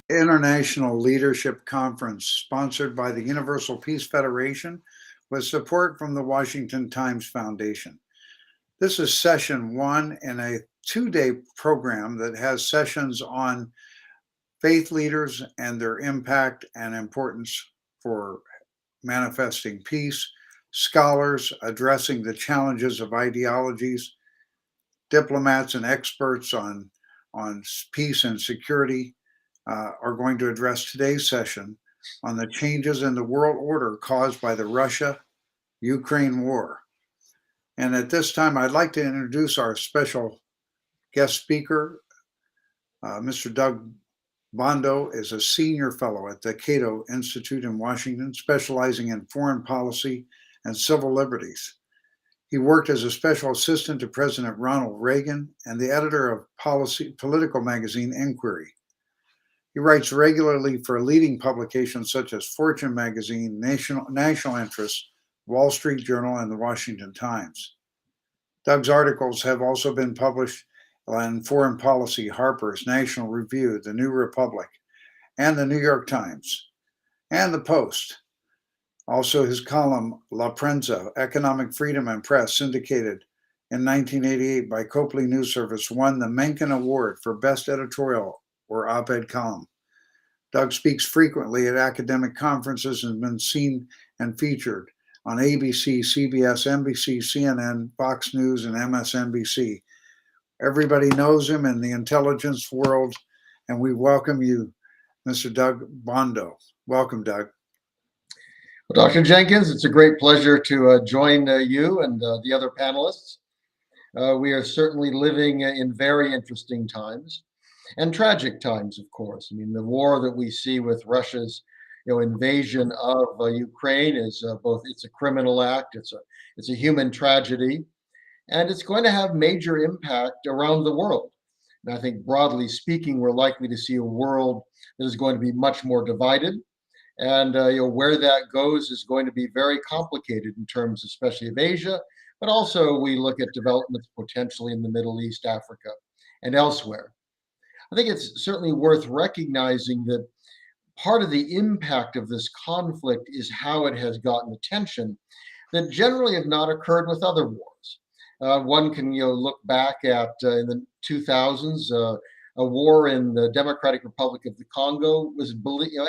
International Leadership Conference sponsored by the Universal Peace Federation with support from the Washington Times Foundation. This is session one in a 2-day program that has sessions on faith leaders and their impact and importance for manifesting peace, scholars addressing the challenges of ideologies, diplomats and experts on peace and security are going to address today's session on the changes in the world order caused by the Russia-Ukraine war. And at this time, I'd like to introduce our special guest speaker. Mr. Doug Bandow is a senior fellow at the Cato Institute in Washington, specializing in foreign policy and civil liberties. He worked as a special assistant to President Ronald Reagan and the editor of political magazine Inquiry. He writes regularly for leading publications such as Fortune magazine, National Interest, Wall Street Journal, and the Washington Times. Doug's articles have also been published in Foreign Policy, Harper's, National Review, The New Republic, and the New York Times, and the Post. Also, his column, La Prensa, Economic Freedom and Press, syndicated in 1988 by Copley News Service, won the Mencken Award for Best Editorial or Op-Ed Column. Doug speaks frequently at academic conferences and has been seen and featured on ABC, CBS, NBC, CNN, Fox News, and MSNBC. Everybody knows him in the intelligence world, and we welcome you, Mr. Doug Bandow. Welcome, Doug. Well, Dr. Jenkins, it's a great pleasure to join you and the other panelists. We are certainly living in very interesting times and tragic times, of course. I mean, the war that we see with Russia's invasion of Ukraine is it's a criminal act, it's a human tragedy, and it's going to have major impact around the world. And I think broadly speaking, we're likely to see a world that is going to be much more divided. And where that goes is going to be very complicated in terms, especially of Asia, but also we look at developments potentially in the Middle East, Africa, and elsewhere. I think it's certainly worth recognizing that part of the impact of this conflict is how it has gotten attention that generally have not occurred with other wars. One can look back at in the 2000s. A war in the Democratic Republic of the Congo was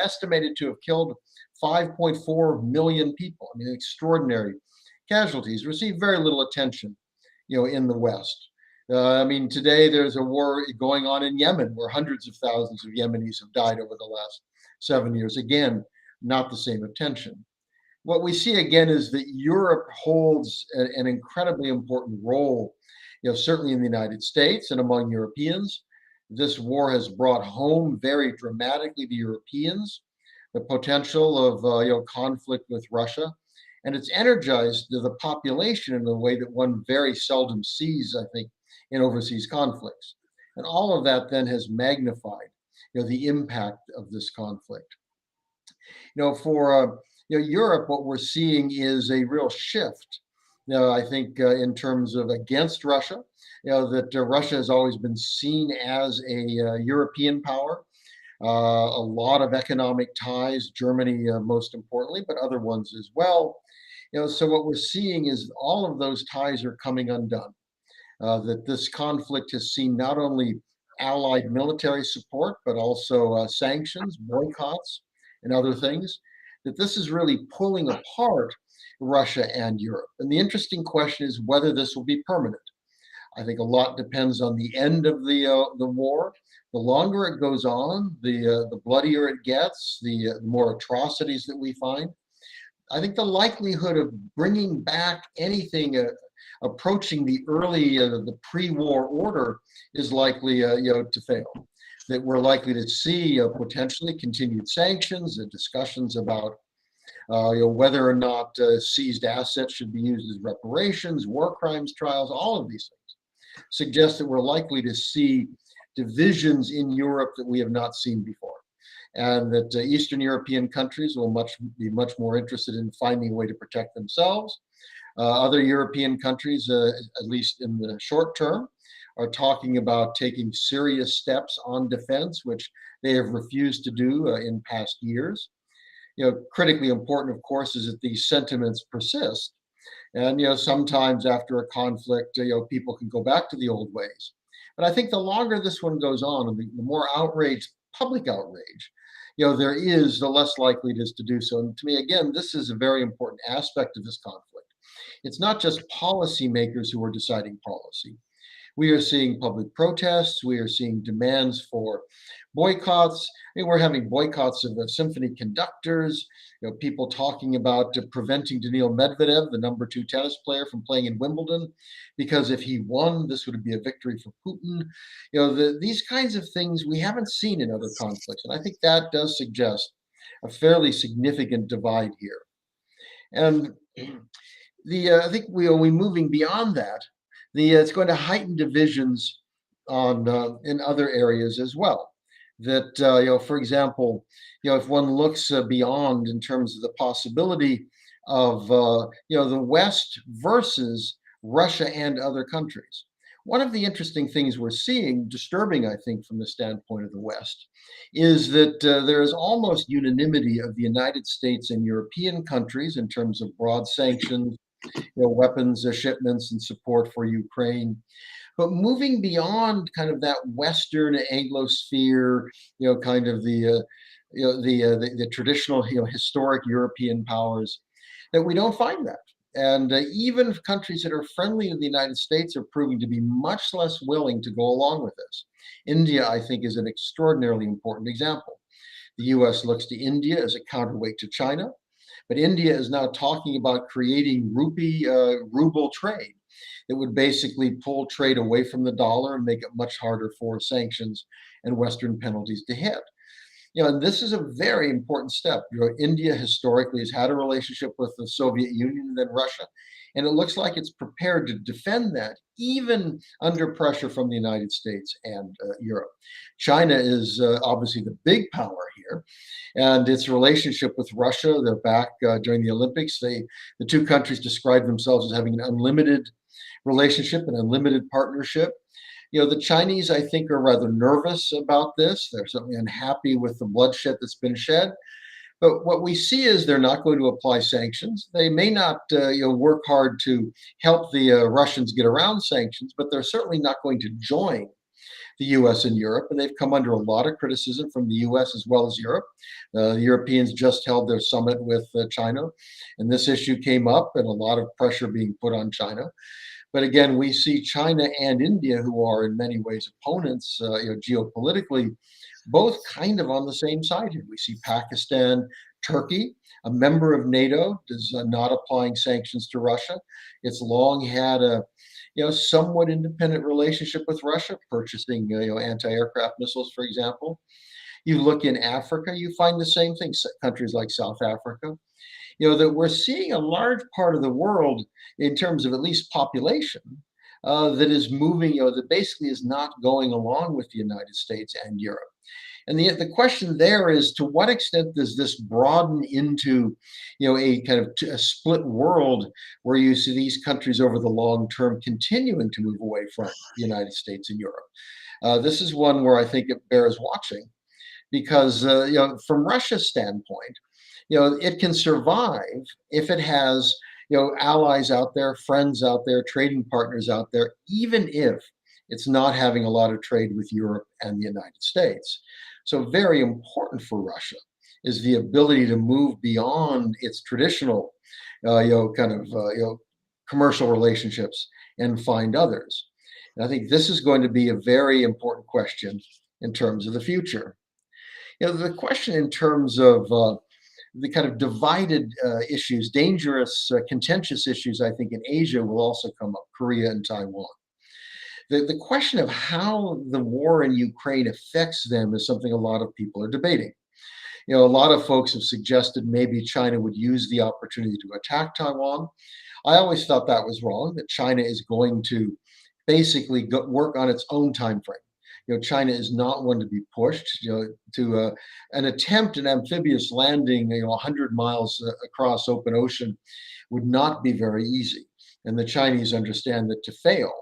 estimated to have killed 5.4 million people. I mean, extraordinary casualties, received very little attention, in the West. I mean, today there's a war going on in Yemen where hundreds of thousands of Yemenis have died over the last 7 years. Again, not the same attention. What we see again is that Europe holds an incredibly important role, certainly in the United States and among Europeans. This war has brought home very dramatically to Europeans the potential of conflict with Russia, and it's energized the population in a way that one very seldom sees, I think, in overseas conflicts. And all of that then has magnified the impact of this conflict. For Europe, what we're seeing is a real shift. I think in terms of against Russia, that Russia has always been seen as a European power, a lot of economic ties, Germany most importantly, but other ones as well. So what we're seeing is all of those ties are coming undone. That this conflict has seen not only allied military support, but also sanctions, boycotts, and other things, that this is really pulling apart Russia and Europe. And the interesting question is whether this will be permanent. I think a lot depends on the end of the war. The longer it goes on, the bloodier it gets, the more atrocities that we find. I think the likelihood of bringing back anything approaching the early, the pre-war order is likely, to fail. That we're likely to see potentially continued sanctions and discussions about whether or not seized assets should be used as reparations, war crimes trials, all of these things suggest that we're likely to see divisions in Europe that we have not seen before. And that Eastern European countries will be much more interested in finding a way to protect themselves. Other European countries, at least in the short term, are talking about taking serious steps on defense, which they have refused to do in past years. Critically important, of course, is that these sentiments persist. And, sometimes after a conflict, people can go back to the old ways. But I think the longer this one goes on, and the more outrage, public outrage, there is, the less likely it is to do so. And to me, again, this is a very important aspect of this conflict. It's not just policymakers who are deciding policy. We are seeing public protests. We are seeing demands for boycotts. I mean, we're having boycotts of the symphony conductors. People talking about preventing Daniil Medvedev, the #2 tennis player, from playing in Wimbledon, because if he won, this would be a victory for Putin. These kinds of things we haven't seen in other conflicts, and I think that does suggest a fairly significant divide here. And I think we moving beyond that. It's going to heighten divisions on in other areas as well. That for example, if one looks beyond in terms of the possibility of the West versus Russia and other countries. One of the interesting things we're seeing, disturbing, I think, from the standpoint of the West, is that there is almost unanimity of the United States and European countries in terms of broad sanctions, weapons shipments and support for Ukraine. But moving beyond kind of that Western Anglosphere, kind of the traditional, historic European powers, that we don't find that. And even countries that are friendly to the United States are proving to be much less willing to go along with this. India, I think, is an extraordinarily important example. The US looks to India as a counterweight to China, but India is now talking about creating ruble trade that would basically pull trade away from the dollar and make it much harder for sanctions and Western penalties to hit. And this is a very important step. India historically has had a relationship with the Soviet Union and then Russia, and it looks like it's prepared to defend that, even under pressure from the United States and Europe. China is obviously the big power here, and its relationship with Russia, they're back during the Olympics. The two countries describe themselves as having an unlimited relationship, an unlimited partnership. The Chinese, I think, are rather nervous about this. They're certainly unhappy with the bloodshed that's been shed. But what we see is they're not going to apply sanctions. They may not work hard to help the Russians get around sanctions, but they're certainly not going to join the US and Europe. And they've come under a lot of criticism from the US as well as Europe. The Europeans just held their summit with China, and this issue came up and a lot of pressure being put on China. But again, we see China and India, who are in many ways opponents geopolitically, both kind of on the same side here. We see Pakistan, Turkey, a member of NATO, is not applying sanctions to Russia. It's long had a somewhat independent relationship with Russia, purchasing anti-aircraft missiles, for example. You look in Africa, you find the same thing. Countries like South Africa. That we're seeing a large part of the world, in terms of at least population, that is moving, that basically is not going along with the United States and Europe. And the question there is, to what extent does this broaden into, a kind of a split world where you see these countries over the long term continuing to move away from the United States and Europe? This is one where I think it bears watching, because from Russia's standpoint, it can survive if it has, allies out there, friends out there, trading partners out there, even if it's not having a lot of trade with Europe and the United States. So very important for Russia is the ability to move beyond its traditional, commercial relationships and find others. And I think this is going to be a very important question in terms of the future. The question in terms of the kind of divided issues, dangerous, contentious issues, I think in Asia will also come up, Korea and Taiwan. The question of how the war in Ukraine affects them is something a lot of people are debating. A lot of folks have suggested maybe China would use the opportunity to attack Taiwan. I always thought that was wrong, that China is going to basically work on its own time frame. China is not one to be pushed. To an attempt at amphibious landing, 100 miles across open ocean would not be very easy. And the Chinese understand that to fail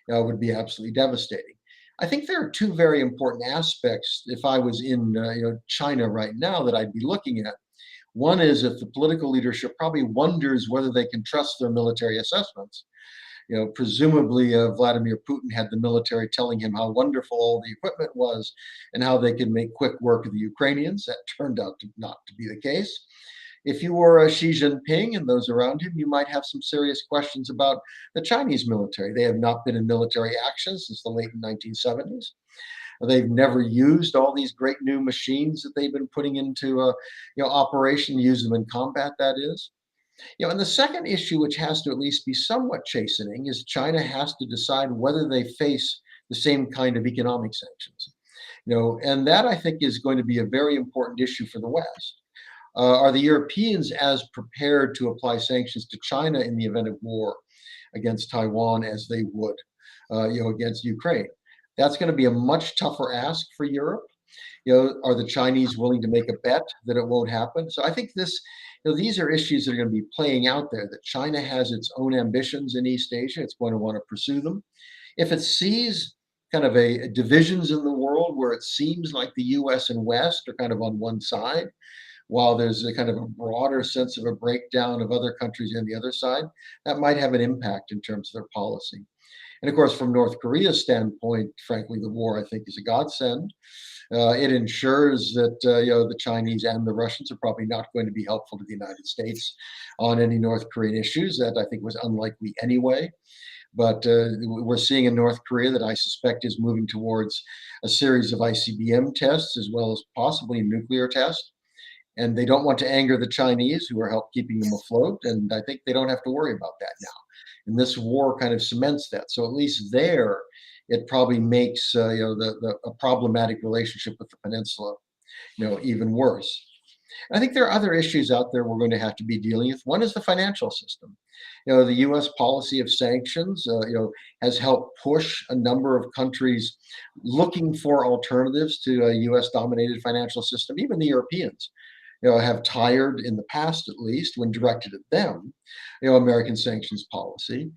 would be absolutely devastating. I think there are two very important aspects if I was in China right now that I'd be looking at. One is if the political leadership probably wonders whether they can trust their military assessments. Presumably Vladimir Putin had the military telling him how wonderful all the equipment was and how they could make quick work of the Ukrainians. That turned out not to be the case. If you were Xi Jinping and those around him, you might have some serious questions about the Chinese military. They have not been in military action since the late 1970s. They've never used all these great new machines that they've been putting into operation, use them in combat, that is. And the second issue, which has to at least be somewhat chastening, is China has to decide whether they face the same kind of economic sanctions. And that I think is going to be a very important issue for the West. Are the Europeans as prepared to apply sanctions to China in the event of war against Taiwan as they would, against Ukraine? That's going to be a much tougher ask for Europe. Are the Chinese willing to make a bet that it won't happen? So I think these are issues that are going to be playing out there, that China has its own ambitions in East Asia. It's going to want to pursue them. If it sees kind of a divisions in the world where it seems like the US and West are kind of on one side, while there's a kind of a broader sense of a breakdown of other countries on the other side, that might have an impact in terms of their policy. And of course, from North Korea's standpoint, frankly, the war, I think, is a godsend. It ensures that the Chinese and the Russians are probably not going to be helpful to the United States on any North Korean issues. That I think was unlikely anyway. But we're seeing in North Korea that I suspect is moving towards a series of ICBM tests as well as possibly a nuclear test. And they don't want to anger the Chinese, who are keeping them afloat. And I think they don't have to worry about that now. And this war kind of cements that. So at least there, it probably makes a problematic relationship with the peninsula, even worse. And I think there are other issues out there we're going to have to be dealing with. One is the financial system. The U.S. policy of sanctions, has helped push a number of countries looking for alternatives to a U.S.-dominated financial system. Even the Europeans, have tired, in the past at least, when directed at them, American sanctions policy.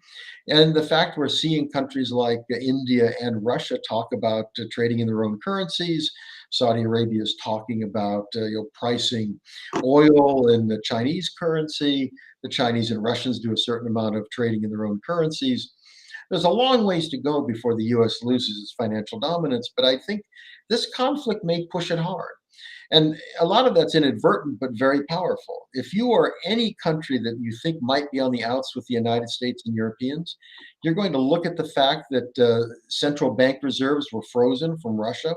And the fact we're seeing countries like India and Russia talk about trading in their own currencies. Saudi Arabia is talking about pricing oil in the Chinese currency. The Chinese and Russians do a certain amount of trading in their own currencies. There's a long ways to go before the U.S. loses its financial dominance, but I think this conflict may push it hard. And a lot of that's inadvertent, but very powerful. If you are any country that you think might be on the outs with the United States and Europeans, you're going to look at the fact that central bank reserves were frozen from Russia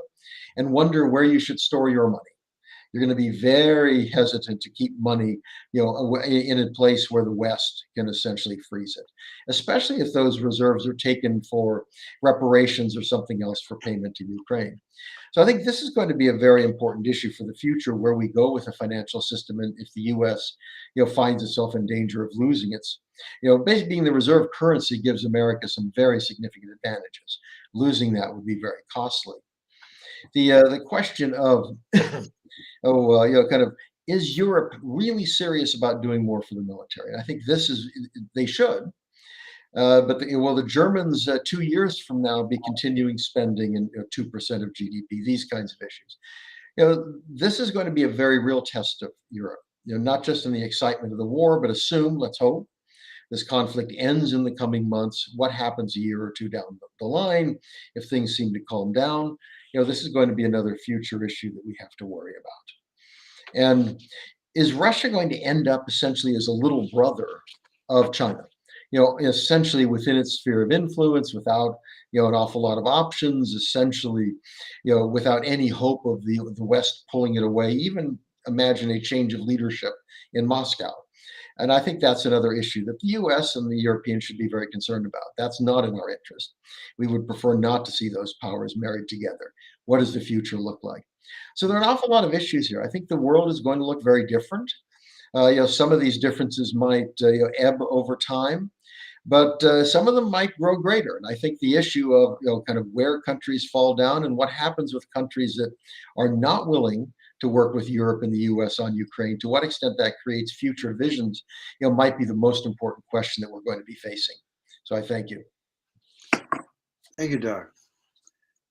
and wonder where you should store your money. You're going to be very hesitant to keep money, in a place where the West can essentially freeze it, especially if those reserves are taken for reparations or something else for payment to Ukraine. So I think this is going to be a very important issue for the future, where we go with the financial system, and if the U.S., finds itself in danger of losing its, basically being the reserve currency gives America some very significant advantages. Losing that would be very costly. The question of is Europe really serious about doing more for the military? And I think they should. But the Germans 2 years from now be continuing spending in 2% of GDP, these kinds of issues. This is going to be a very real test of Europe, not just in the excitement of the war, but let's hope, this conflict ends in the coming months. What happens a year or two down the line if things seem to calm down? This is going to be another future issue that we have to worry about. And is Russia going to end up essentially as a little brother of China? Essentially within its sphere of influence, without, an awful lot of options, essentially, without any hope of the West pulling it away, even imagine a change of leadership in Moscow. And I think that's another issue that the US and the Europeans should be very concerned about. That's not in our interest. We would prefer not to see those powers married together. What does the future look like? So there are an awful lot of issues here. I think the world is going to look very different. Some of these differences might ebb over time, but some of them might grow greater. And I think the issue of kind of where countries fall down and what happens with countries that are not willing to work with Europe and the US on Ukraine, to what extent that creates future visions, might be the most important question that we're going to be facing. So I thank you. Thank you, Doug.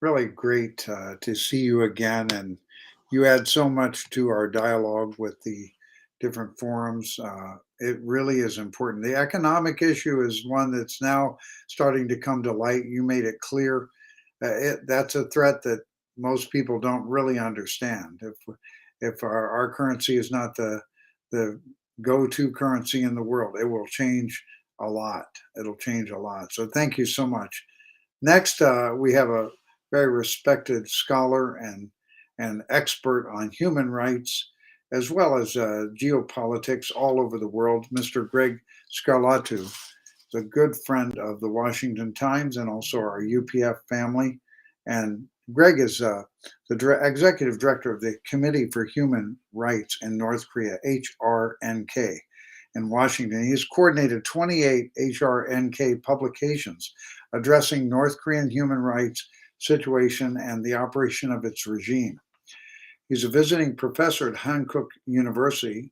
Really great to see you again. And you add so much to our dialogue with the different forums. It really is important. The economic issue is one that's now starting to come to light. You made it clear. That's a threat that most people don't really understand. If our currency is not the go-to currency in the world, it will change a lot. It'll change a lot. So thank you so much. Next, we have a very respected scholar and expert on human rights, as well as geopolitics all over the world, Mr. Greg Scarlatiou. He's a good friend of the Washington Times and also our UPF family. And Greg is the executive director of the Committee for Human Rights in North Korea, HRNK, in Washington. He's coordinated 28 HRNK publications addressing North Korean human rights situation and the operation of its regime. He's a visiting professor at Hankook University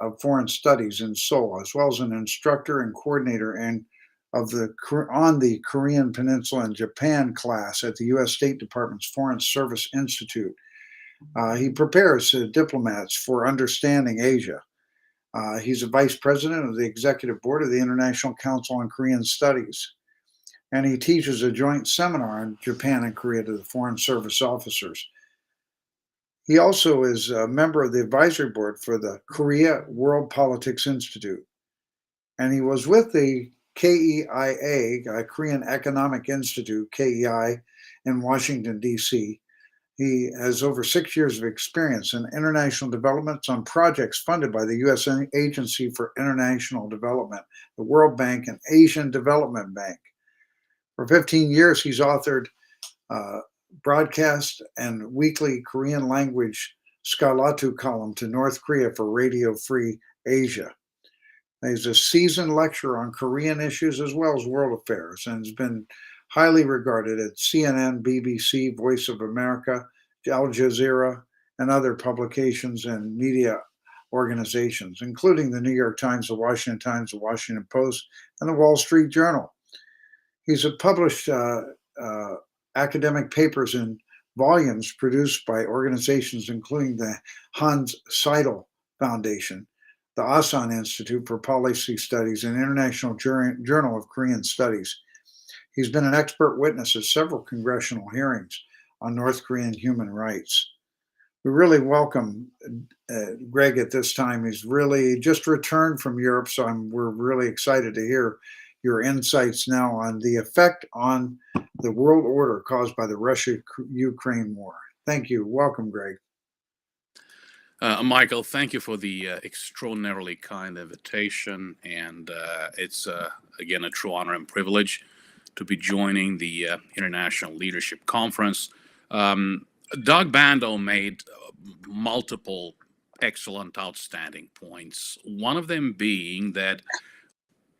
of Foreign Studies in Seoul, as well as an instructor and coordinator on the Korean Peninsula and Japan class at the U.S. State Department's Foreign Service Institute. He prepares diplomats for understanding Asia. He's a vice president of the executive board of the International Council on Korean Studies, and he teaches a joint seminar in Japan and Korea to the Foreign Service officers. He also is a member of the advisory board for the Korea World Politics Institute, and he was with the KEIA, Korean Economic Institute, KEI, in Washington, D.C. He has over 6 years of experience in international developments on projects funded by the U.S. Agency for International Development, the World Bank, and Asian Development Bank. For 15 years, he's authored broadcast and weekly Korean language Scarlatiou column to North Korea for Radio Free Asia. He's a seasoned lecturer on Korean issues as well as world affairs, and has been highly regarded at CNN, BBC, Voice of America, Al Jazeera, and other publications and media organizations, including the New York Times, the Washington Times, the Washington Post, and the Wall Street Journal. He's published academic papers in volumes produced by organizations including the Hans Seidel Foundation, the Asan Institute for Policy Studies, and International Journal of Korean Studies. He's been an expert witness at several congressional hearings on North Korean human rights. We really welcome Greg at this time. He's really just returned from Europe, so we're really excited to hear your insights now on the effect on the world order caused by the Russia-Ukraine war. Thank you. Welcome, Greg. Michael, thank you for the extraordinarily kind invitation. And it's, again, a true honor and privilege to be joining the International Leadership Conference. Doug Bandow made multiple excellent, outstanding points. One of them being that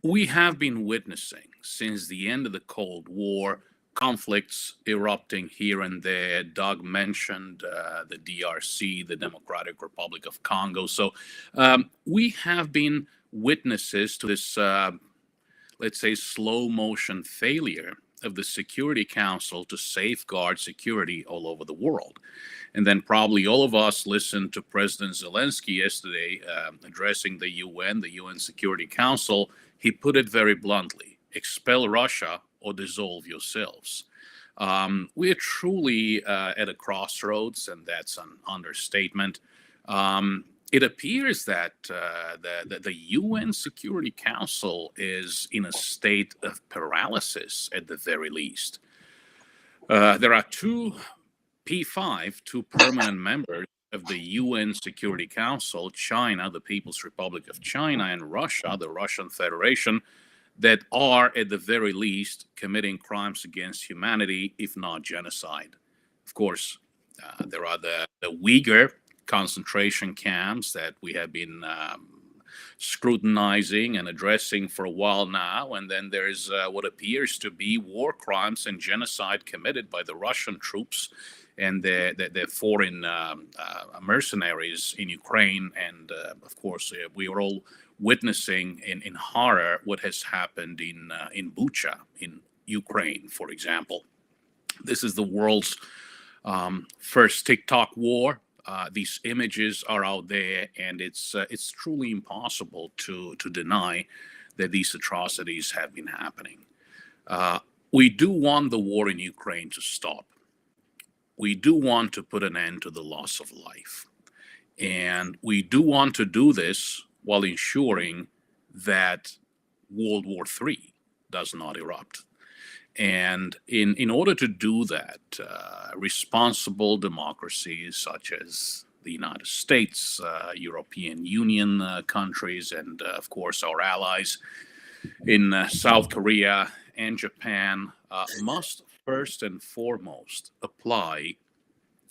we have been witnessing since the end of the Cold War conflicts erupting here and there. Doug mentioned the DRC, the Democratic Republic of Congo. So we have been witnesses to this, let's say, slow motion failure of the Security Council to safeguard security all over the world. And then probably all of us listened to President Zelensky yesterday addressing the UN Security Council. He put it very bluntly: expel Russia or dissolve yourselves. We are truly at a crossroads, and that's an understatement. It appears that the UN Security Council is in a state of paralysis at the very least. There are two permanent members of the UN Security Council: China, the People's Republic of China, and Russia, the Russian Federation, that are at the very least committing crimes against humanity, if not genocide. Of course, there are the Uyghur concentration camps that we have been scrutinizing and addressing for a while now. And then there's what appears to be war crimes and genocide committed by the Russian troops and the foreign mercenaries in Ukraine. And of course, we are all witnessing in horror what has happened in Bucha, in Ukraine, for example. This is the world's first TikTok war. These images are out there, and it's truly impossible to deny that these atrocities have been happening. We do want the war in Ukraine to stop. We do want to put an end to the loss of life. And we do want to do this while ensuring that World War III does not erupt. And in order to do that, responsible democracies such as the United States, European Union countries, and of course our allies in South Korea and Japan must first and foremost apply,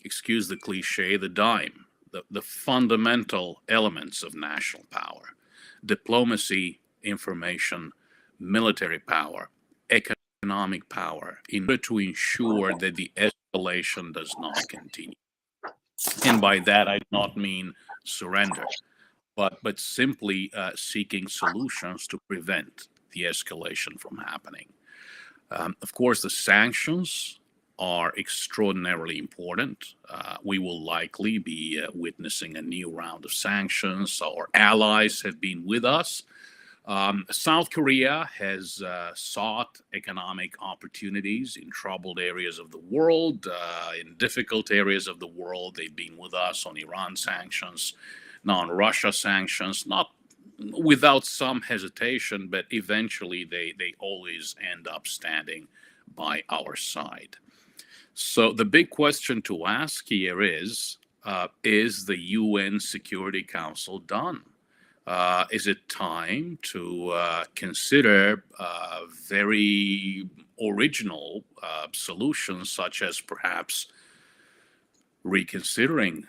excuse the cliche, the dime, the fundamental elements of national power: diplomacy, information, military power, economic power, in order to ensure that the escalation does not continue. And by that, I do not mean surrender, but simply seeking solutions to prevent the escalation from happening. Of course, the sanctions are extraordinarily important. We will likely be witnessing a new round of sanctions. Our allies have been with us. South Korea has sought economic opportunities in troubled areas of the world, in difficult areas of the world. They've been with us on Iran sanctions, now on Russia sanctions, not without some hesitation, but eventually they always end up standing by our side. So the big question to ask here is the UN Security Council done? Is it time to consider very original solutions, such as perhaps reconsidering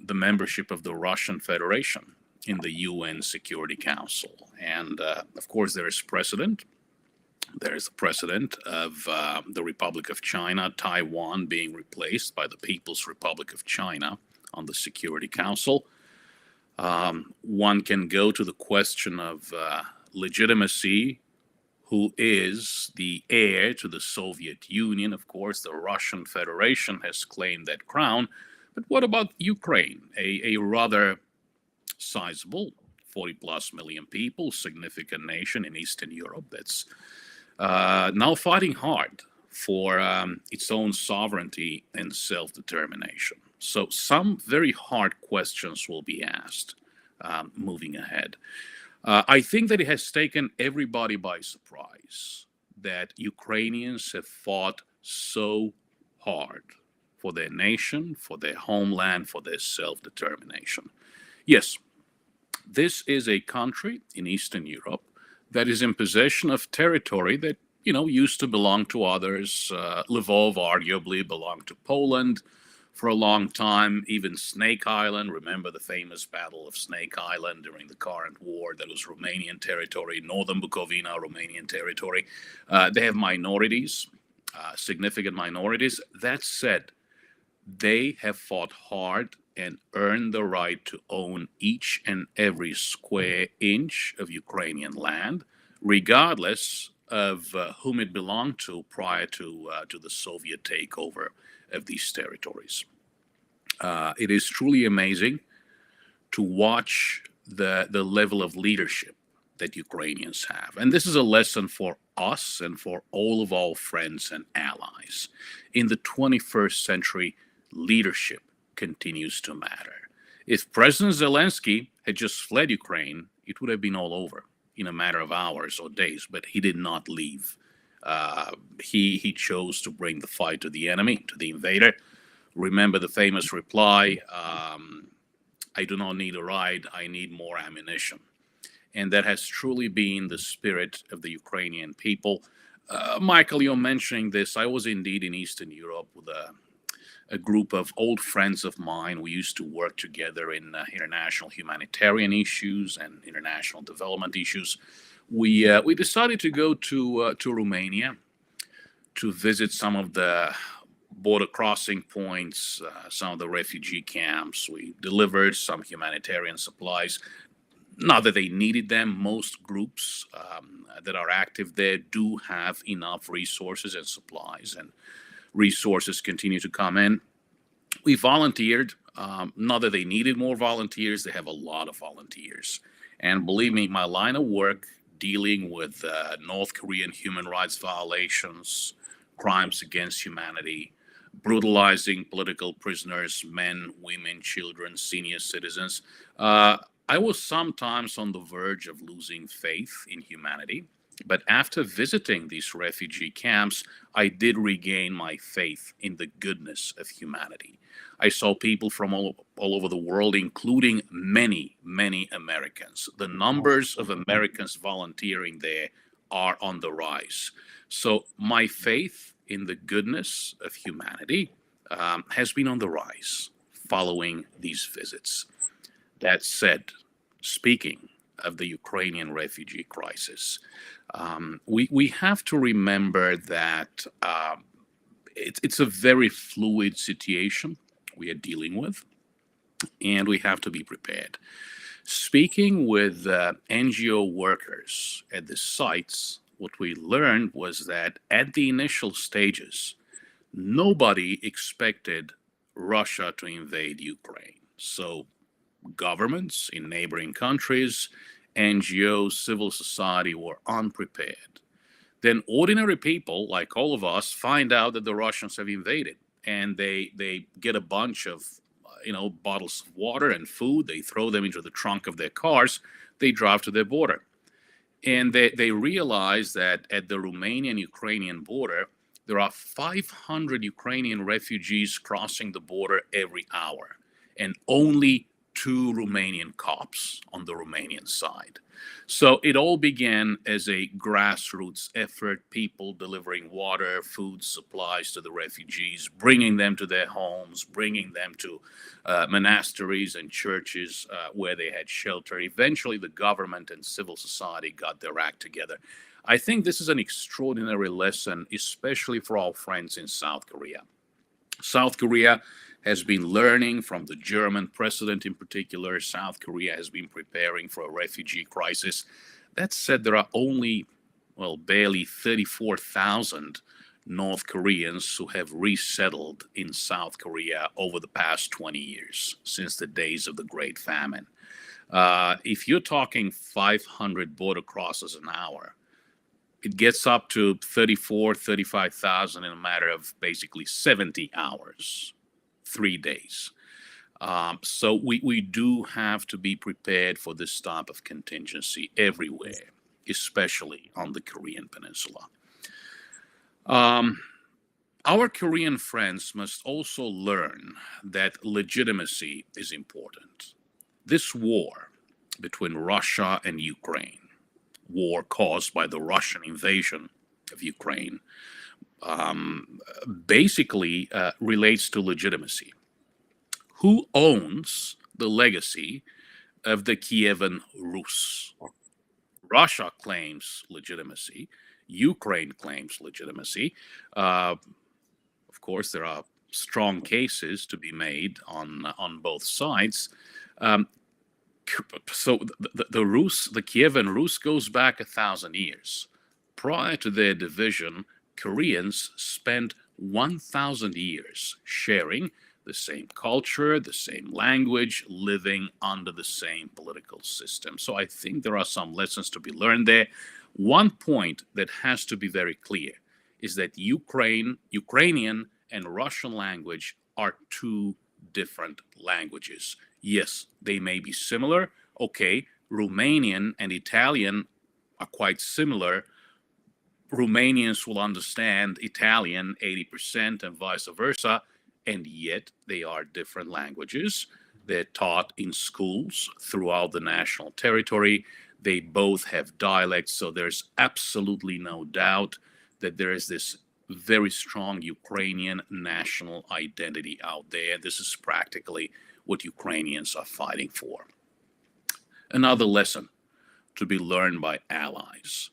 the membership of the Russian Federation in the UN Security Council? And of course, there is precedent. There is a precedent of the Republic of China, Taiwan being replaced by the People's Republic of China on the Security Council. One can go to the question of legitimacy. Who is the heir to the Soviet Union? Of course, the Russian Federation has claimed that crown. But what about Ukraine, a rather sizable 40+ million people, significant nation in Eastern Europe that's now fighting hard for its own sovereignty and self-determination? So some very hard questions will be asked moving ahead. I think that it has taken everybody by surprise that Ukrainians have fought so hard for their nation, for their homeland, for their self-determination. Yes, this is a country in Eastern Europe that is in possession of territory that, used to belong to others. Lvov arguably belonged to Poland for a long time. Even Snake Island, remember the famous Battle of Snake Island during the current war, that was Romanian territory. Northern Bukovina, Romanian territory. They have minorities, significant minorities. That said, they have fought hard and earned the right to own each and every square inch of Ukrainian land, regardless of whom it belonged to prior to the Soviet takeover of these territories. It is truly amazing to watch the level of leadership that Ukrainians have. And this is a lesson for us and for all of our friends and allies. In the 21st century, leadership continues to matter. If President Zelensky had just fled Ukraine, it would have been all over in a matter of hours or days, but he did not leave. He chose to bring the fight to the enemy, to the invader. Remember the famous reply, I do not need a ride, I need more ammunition. And that has truly been the spirit of the Ukrainian people. Michael, you're mentioning this. I was indeed in Eastern Europe with a group of old friends of mine. We used to work together in international humanitarian issues and international development issues. We decided to go to Romania to visit some of the border crossing points, some of the refugee camps. We delivered some humanitarian supplies. Not that they needed them. Most groups that are active there do have enough resources and supplies, and resources continue to come in. We volunteered. Not that they needed more volunteers. They have a lot of volunteers. And believe me, my line of work dealing with North Korean human rights violations, crimes against humanity, brutalizing political prisoners, men, women, children, senior citizens. I was sometimes on the verge of losing faith in humanity. But after visiting these refugee camps, I did regain my faith in the goodness of humanity. I saw people from all over the world, including many, many Americans. The numbers of Americans volunteering there are on the rise. So my faith in the goodness of humanity has been on the rise following these visits. That said, speaking of the Ukrainian refugee crisis, we have to remember that it's a very fluid situation we are dealing with, and we have to be prepared. Speaking with NGO workers at the sites, what we learned was that at the initial stages, nobody expected Russia to invade Ukraine. So governments in neighboring countries, NGOs, civil society were unprepared. Then ordinary people, like all of us, find out that the Russians have invaded, and they get a bunch of bottles of water and food. They throw them into the trunk of their cars. They drive to their border, and they realize that at the Romanian-Ukrainian border, there are 500 Ukrainian refugees crossing the border every hour, and only 2 Romanian cops on the Romanian side. So it all began as a grassroots effort, people delivering water, food, supplies to the refugees, bringing them to their homes, bringing them to monasteries and churches where they had shelter. Eventually, the government and civil society got their act together. I think this is an extraordinary lesson, especially for our friends in South Korea. South Korea has been learning from the German precedent in particular. South Korea has been preparing for a refugee crisis. That said, there are only, barely 34,000 North Koreans who have resettled in South Korea over the past 20 years, since the days of the Great Famine. If you're talking 500 border crosses an hour, it gets up to 35,000 in a matter of basically 70 hours. 3 days. So we do have to be prepared for this type of contingency everywhere, especially on the Korean Peninsula. Our Korean friends must also learn that legitimacy is important. This war between Russia and Ukraine, war caused by the Russian invasion of Ukraine, basically relates to legitimacy. Who owns the legacy of the Kievan Rus? Russia claims legitimacy. Ukraine claims legitimacy. Of course, there are strong cases to be made on both sides. So the Rus, the Kievan Rus, goes back 1,000 years. Prior to their division, Koreans spent 1,000 years sharing the same culture, the same language, living under the same political system. So I think there are some lessons to be learned there. One point that has to be very clear is that Ukrainian and Russian language are 2 different languages. Yes, they may be similar. Okay, Romanian and Italian are quite similar. Romanians will understand Italian 80% and vice versa, and yet they are different languages. They're taught in schools throughout the national territory. They both have dialects, so there's absolutely no doubt that there is this very strong Ukrainian national identity out there. This is practically what Ukrainians are fighting for. Another lesson to be learned by allies.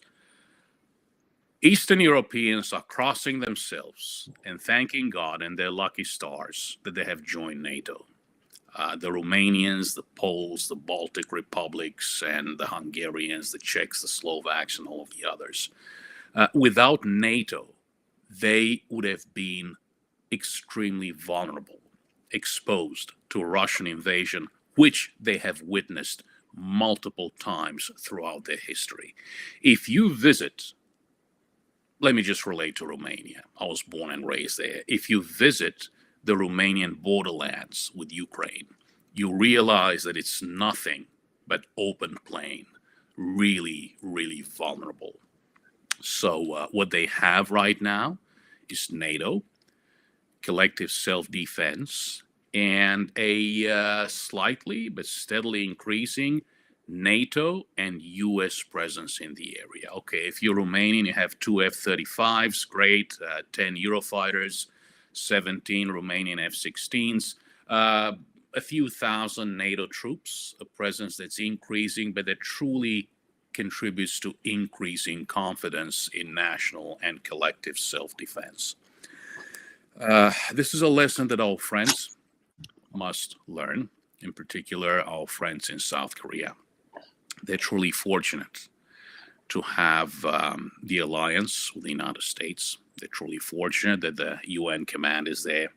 Eastern Europeans are crossing themselves and thanking God and their lucky stars that they have joined NATO. the Romanians, the Poles, the Baltic republics, and the Hungarians, the Czechs, the Slovaks, and all of the others. Without NATO, they would have been extremely vulnerable, exposed to a Russian invasion, which they have witnessed multiple times throughout their history. If you visit, let me just relate to Romania. I was born and raised there. If you visit the Romanian borderlands with Ukraine, you realize that it's nothing but open plain, really, really vulnerable. So what they have right now is NATO, collective self-defense, and a slightly but steadily increasing NATO and US presence in the area. Okay, if you're Romanian, you have 2 F-35s, great, 10 Eurofighters, 17 Romanian F-16s, a few thousand NATO troops, a presence that's increasing, but that truly contributes to increasing confidence in national and collective self-defense. This is a lesson that our friends must learn, in particular our friends in South Korea. They're truly fortunate to have the alliance with the United States. They're truly fortunate that the UN command is there.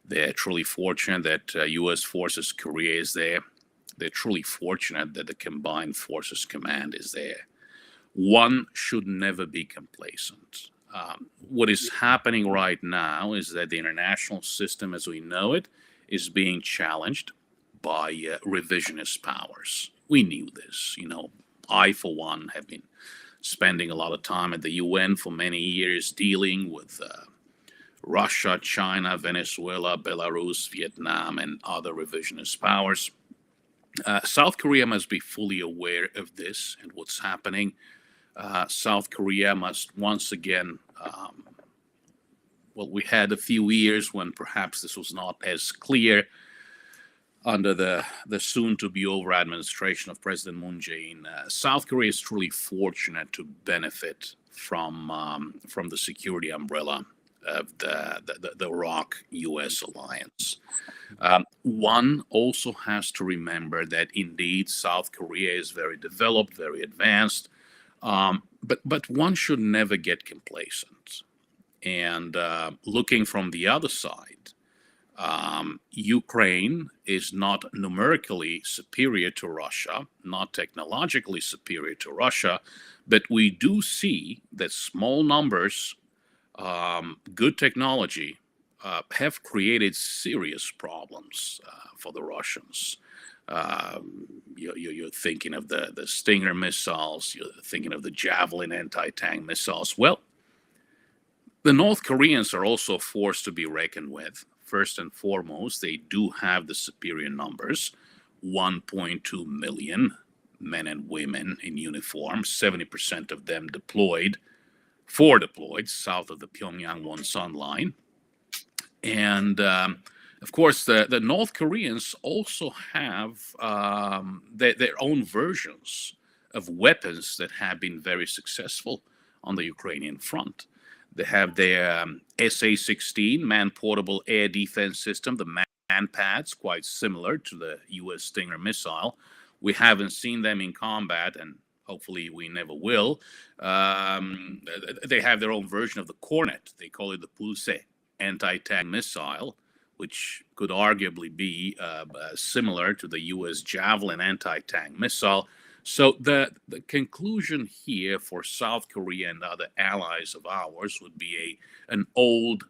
They're truly fortunate that US Forces Korea is there. They're truly fortunate that the Combined Forces Command is there. One should never be complacent. What is happening right now is that the international system as we know it is being challenged by revisionist powers. We knew this. I, for one, have been spending a lot of time at the UN for many years dealing with Russia, China, Venezuela, Belarus, Vietnam, and other revisionist powers. South Korea must be fully aware of this and what's happening. South Korea must once again, we had a few years when perhaps this was not as clear under the soon-to-be-over administration of President Moon Jae-in. South Korea is truly fortunate to benefit from the security umbrella of the ROC-US alliance. One also has to remember that indeed South Korea is very developed, very advanced, but one should never get complacent. And looking from the other side, Ukraine is not numerically superior to Russia, not technologically superior to Russia, but we do see that small numbers, good technology, have created serious problems for the Russians. You're thinking of the Stinger missiles, you're thinking of the Javelin anti-tank missiles. Well, the North Koreans are also a force to be reckoned with. First and foremost, they do have the superior numbers, 1.2 million men and women in uniform, 70% of them deployed south of the Pyongyang-Wonsan line. And of course, the North Koreans also have their own versions of weapons that have been very successful on the Ukrainian front. They have their SA-16 man-portable air defense system, the MANPADS, quite similar to the U.S. Stinger missile. We haven't seen them in combat, and hopefully we never will. They have their own version of the Cornet. They call it the Pulse anti-tank missile, which could arguably be similar to the U.S. Javelin anti-tank missile. So the conclusion here for South Korea and other allies of ours would be an old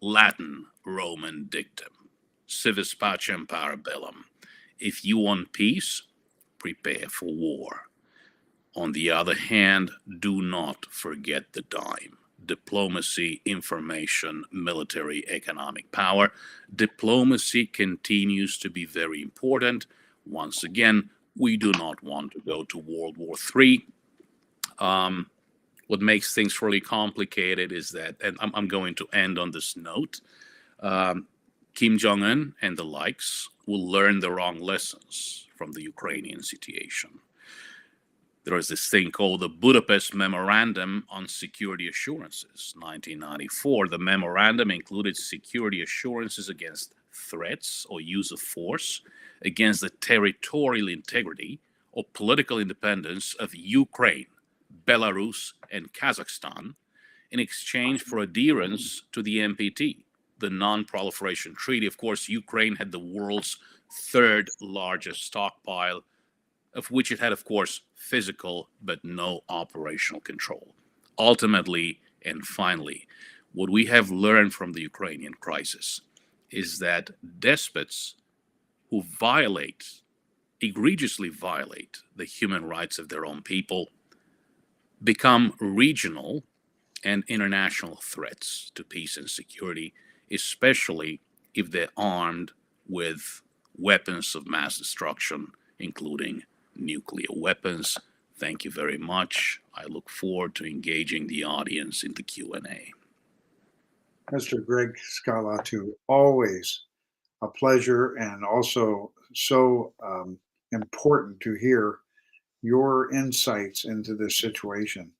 Latin Roman dictum, civis pacem para bellum. If you want peace, prepare for war. On the other hand, do not forget the dime. Diplomacy, information, military, economic power. Diplomacy continues to be very important. Once again, we do not want to go to World War III. What makes things really complicated is that, and I'm going to end on this note, Kim Jong-un and the likes will learn the wrong lessons from the Ukrainian situation. There is this thing called the Budapest Memorandum on Security Assurances, 1994. The memorandum included security assurances against threats or use of force against the territorial integrity or political independence of Ukraine, Belarus, and Kazakhstan in exchange for adherence to the NPT, the Non-Proliferation Treaty. Of course, Ukraine had the world's third largest stockpile, of which it had, of course, physical but no operational control. Ultimately and finally, what we have learned from the Ukrainian crisis is that despots who egregiously violate the human rights of their own people, become regional and international threats to peace and security, especially if they're armed with weapons of mass destruction, including nuclear weapons. Thank you very much. I look forward to engaging the audience in the Q&A. Mr. Greg Scarlatiou, always a pleasure and also so important to hear your insights into this situation.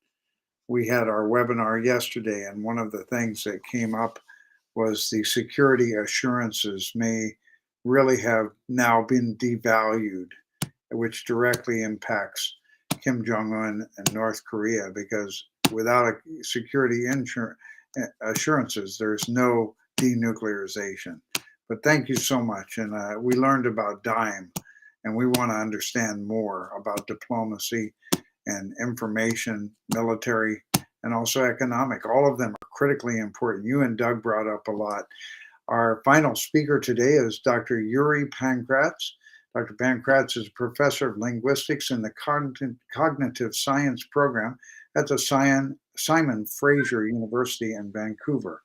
We had our webinar yesterday, and one of the things that came up was the security assurances may really have now been devalued, which directly impacts Kim Jong-un and North Korea, because without a security assurances, there's no denuclearization. But thank you so much. And we learned about DIME, and we want to understand more about diplomacy and information, military, and also economic. All of them are critically important. You and Doug brought up a lot. Our final speaker today is Dr. Iouri Pankrats. Dr. Pankrats is a professor of linguistics in the cognitive science program at the Simon Fraser University in Vancouver.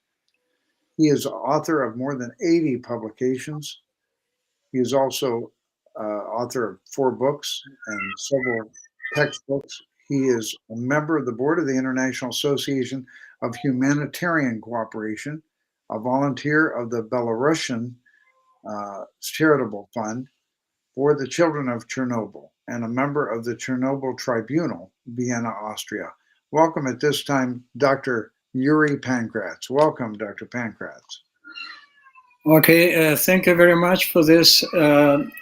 He is author of more than 80 publications. He is also author of 4 books and several textbooks. He is a member of the board of the International Association of Humanitarian Cooperation, a volunteer of the Belarusian Charitable Fund for the Children of Chernobyl, and a member of the Chernobyl Tribunal, Vienna, Austria. Welcome at this time, Dr. Iouri Pankrats. Welcome, Dr. Pankrats. Okay, thank you very much for this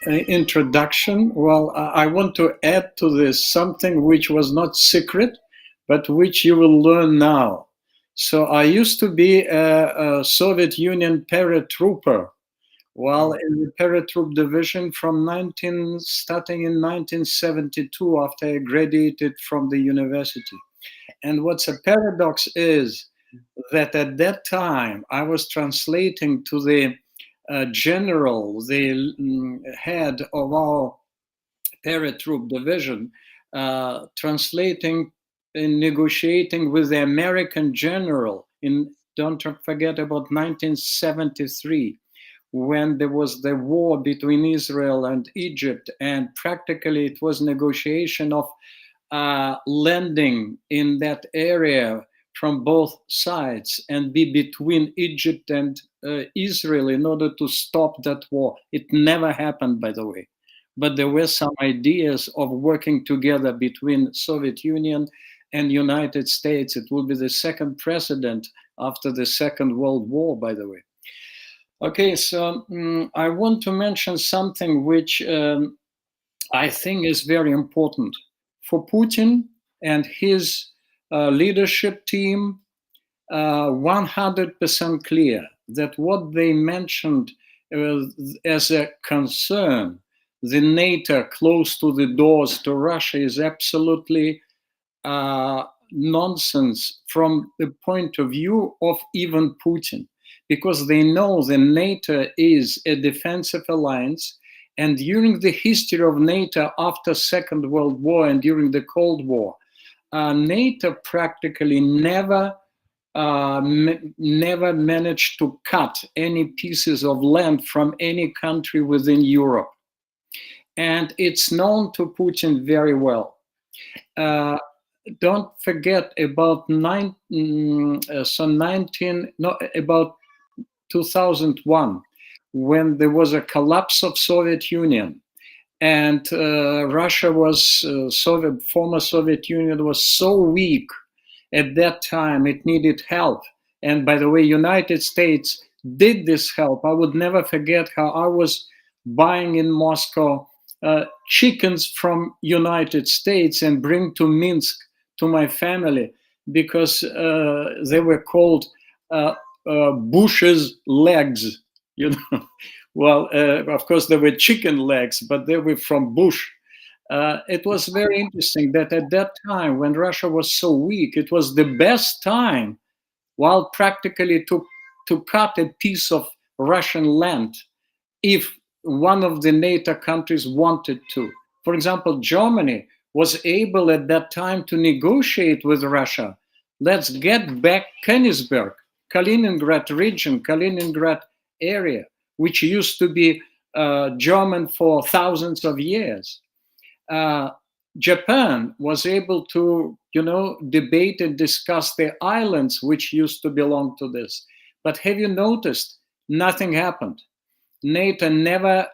introduction. Well, I want to add to this something which was not secret, but which you will learn now. So I used to be a Soviet Union paratrooper, while in the paratroop division starting in 1972, after I graduated from the university. And what's a paradox is that at that time I was translating to the general, the head of our paratroop division, translating and negotiating with the American general in, don't forget about 1973, when there was the war between Israel and Egypt, and practically it was negotiation of landing in that area from both sides and be between Egypt and Israel in order to stop that war. It never happened, by the way, but there were some ideas of working together between Soviet Union and United States. It will be the second precedent after the Second World War, by the way. Okay, so I want to mention something which I think is very important. For Putin and his leadership team, 100% clear that what they mentioned as a concern, the NATO close to the doors to Russia, is absolutely nonsense from the point of view of even Putin, because they know the NATO is a defensive alliance. And during the history of NATO after Second World War and during the Cold War, NATO practically never managed to cut any pieces of land from any country within Europe. And it's known to Putin very well. Don't forget about about 2001, when there was a collapse of Soviet Union, and Russia was, former Soviet Union was so weak at that time, it needed help. And by the way, United States did this help. I would never forget how I was buying in Moscow chickens from United States and bring to Minsk to my family, because they were called Bush's legs, you know. Well, of course, they were chicken legs, but they were from Bush. It was very interesting that at that time, when Russia was so weak, it was the best time, while practically to cut a piece of Russian land if one of the NATO countries wanted to. For example, Germany was able at that time to negotiate with Russia. Let's get back Königsberg, Kaliningrad region, Kaliningrad area, which used to be German for thousands of years. Japan was able to, debate and discuss the islands which used to belong to this. But have you noticed? Nothing happened. NATO never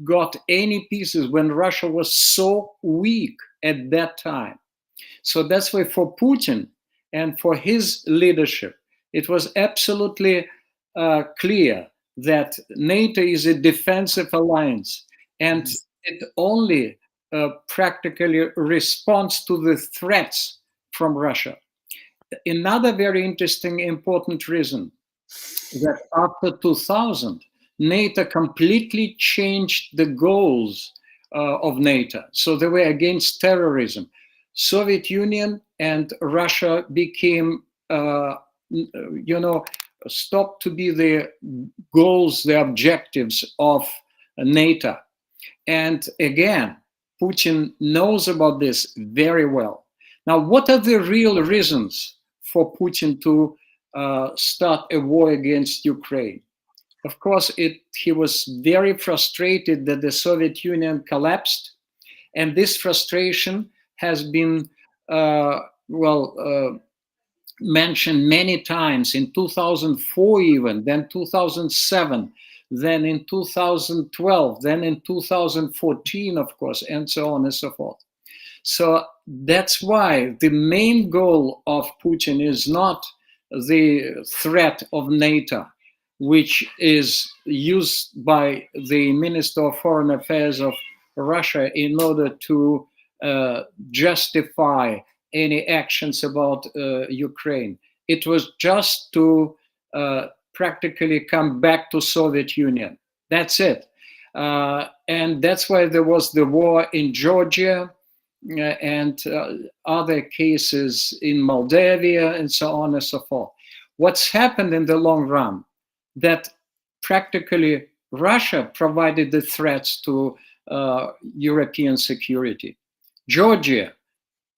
got any pieces when Russia was so weak at that time. So that's why for Putin and for his leadership, it was absolutely clear that NATO is a defensive alliance, and it only practically responds to the threats from Russia. Another very interesting, important reason that after 2000, NATO completely changed the goals of NATO. So they were against terrorism. Soviet Union and Russia became, stopped to be the goals, the objectives of NATO. And again, Putin knows about this very well. Now, what are the real reasons for Putin to start a war against Ukraine? Of course, he was very frustrated that the Soviet Union collapsed, and this frustration has been mentioned many times, in 2004 even, then 2007, then in 2012, then in 2014, of course, and so on and so forth. So that's why the main goal of Putin is not the threat of NATO, which is used by the Minister of Foreign Affairs of Russia in order to justify any actions about Ukraine. It was just to practically come back to Soviet Union. That's it. And that's why there was the war in Georgia and other cases in Moldavia and so on and so forth. What's happened in the long run, that practically Russia provided the threats to European security. Georgia,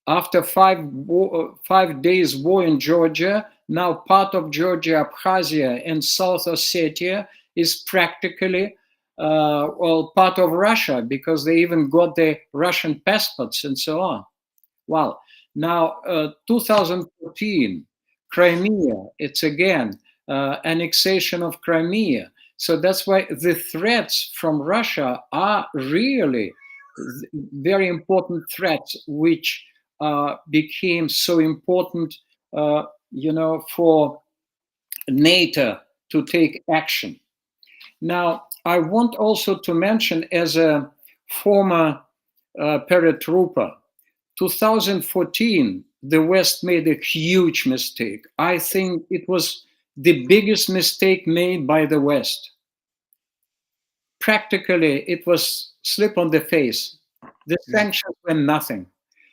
after 5 days war in Georgia, now part of Georgia, Abkhazia, and South Ossetia is practically part of Russia, because they even got the Russian passports and so on. Well, now 2014, Crimea, it's again annexation of Crimea. So that's why the threats from Russia are really very important threats, which became so important, for NATO to take action. Now, I want also to mention, as a former paratrooper, 2014, the West made a huge mistake. I think it was the biggest mistake made by the West. Practically, it was slap on the face. The sanctions were nothing.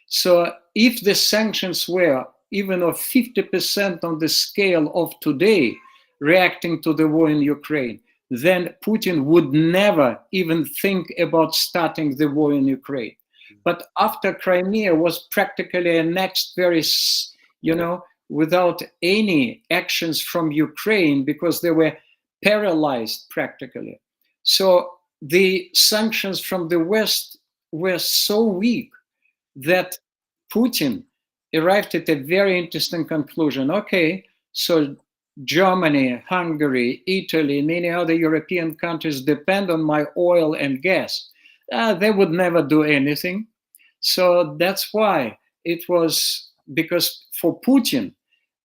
So if the sanctions were even of 50% on the scale of today, reacting to the war in Ukraine, then Putin would never even think about starting the war in Ukraine. But after Crimea was practically annexed without any actions from Ukraine, because they were paralyzed practically. So the sanctions from the West were so weak that Putin arrived at a very interesting conclusion. Okay, so Germany, Hungary, Italy, many other European countries depend on my oil and gas. They would never do anything. So that's why it was, because for Putin,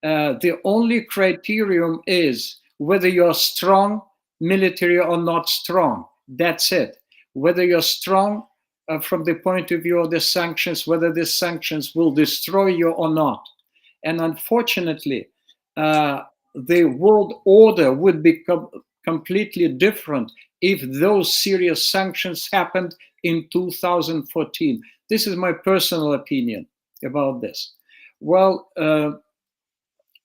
the only criterion is whether you're strong military or not strong. That's it. Whether you're strong from the point of view of the sanctions, whether the sanctions will destroy you or not. And unfortunately, the world order would become completely different if those serious sanctions happened in 2014. This is my personal opinion about this. Well,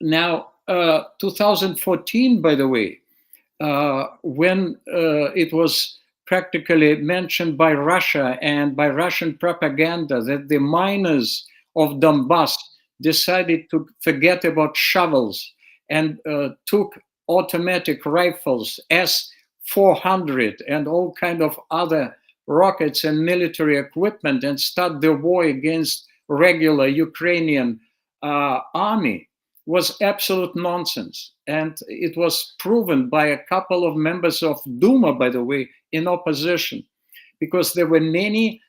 now, 2014, by the way, when it was practically mentioned by Russia and by Russian propaganda that the miners of Donbass decided to forget about shovels and took automatic rifles, S-400 and all kind of other rockets and military equipment and start the war against regular Ukrainian army, was absolute nonsense. And it was proven by a couple of members of Duma, by the way, in opposition, because there were many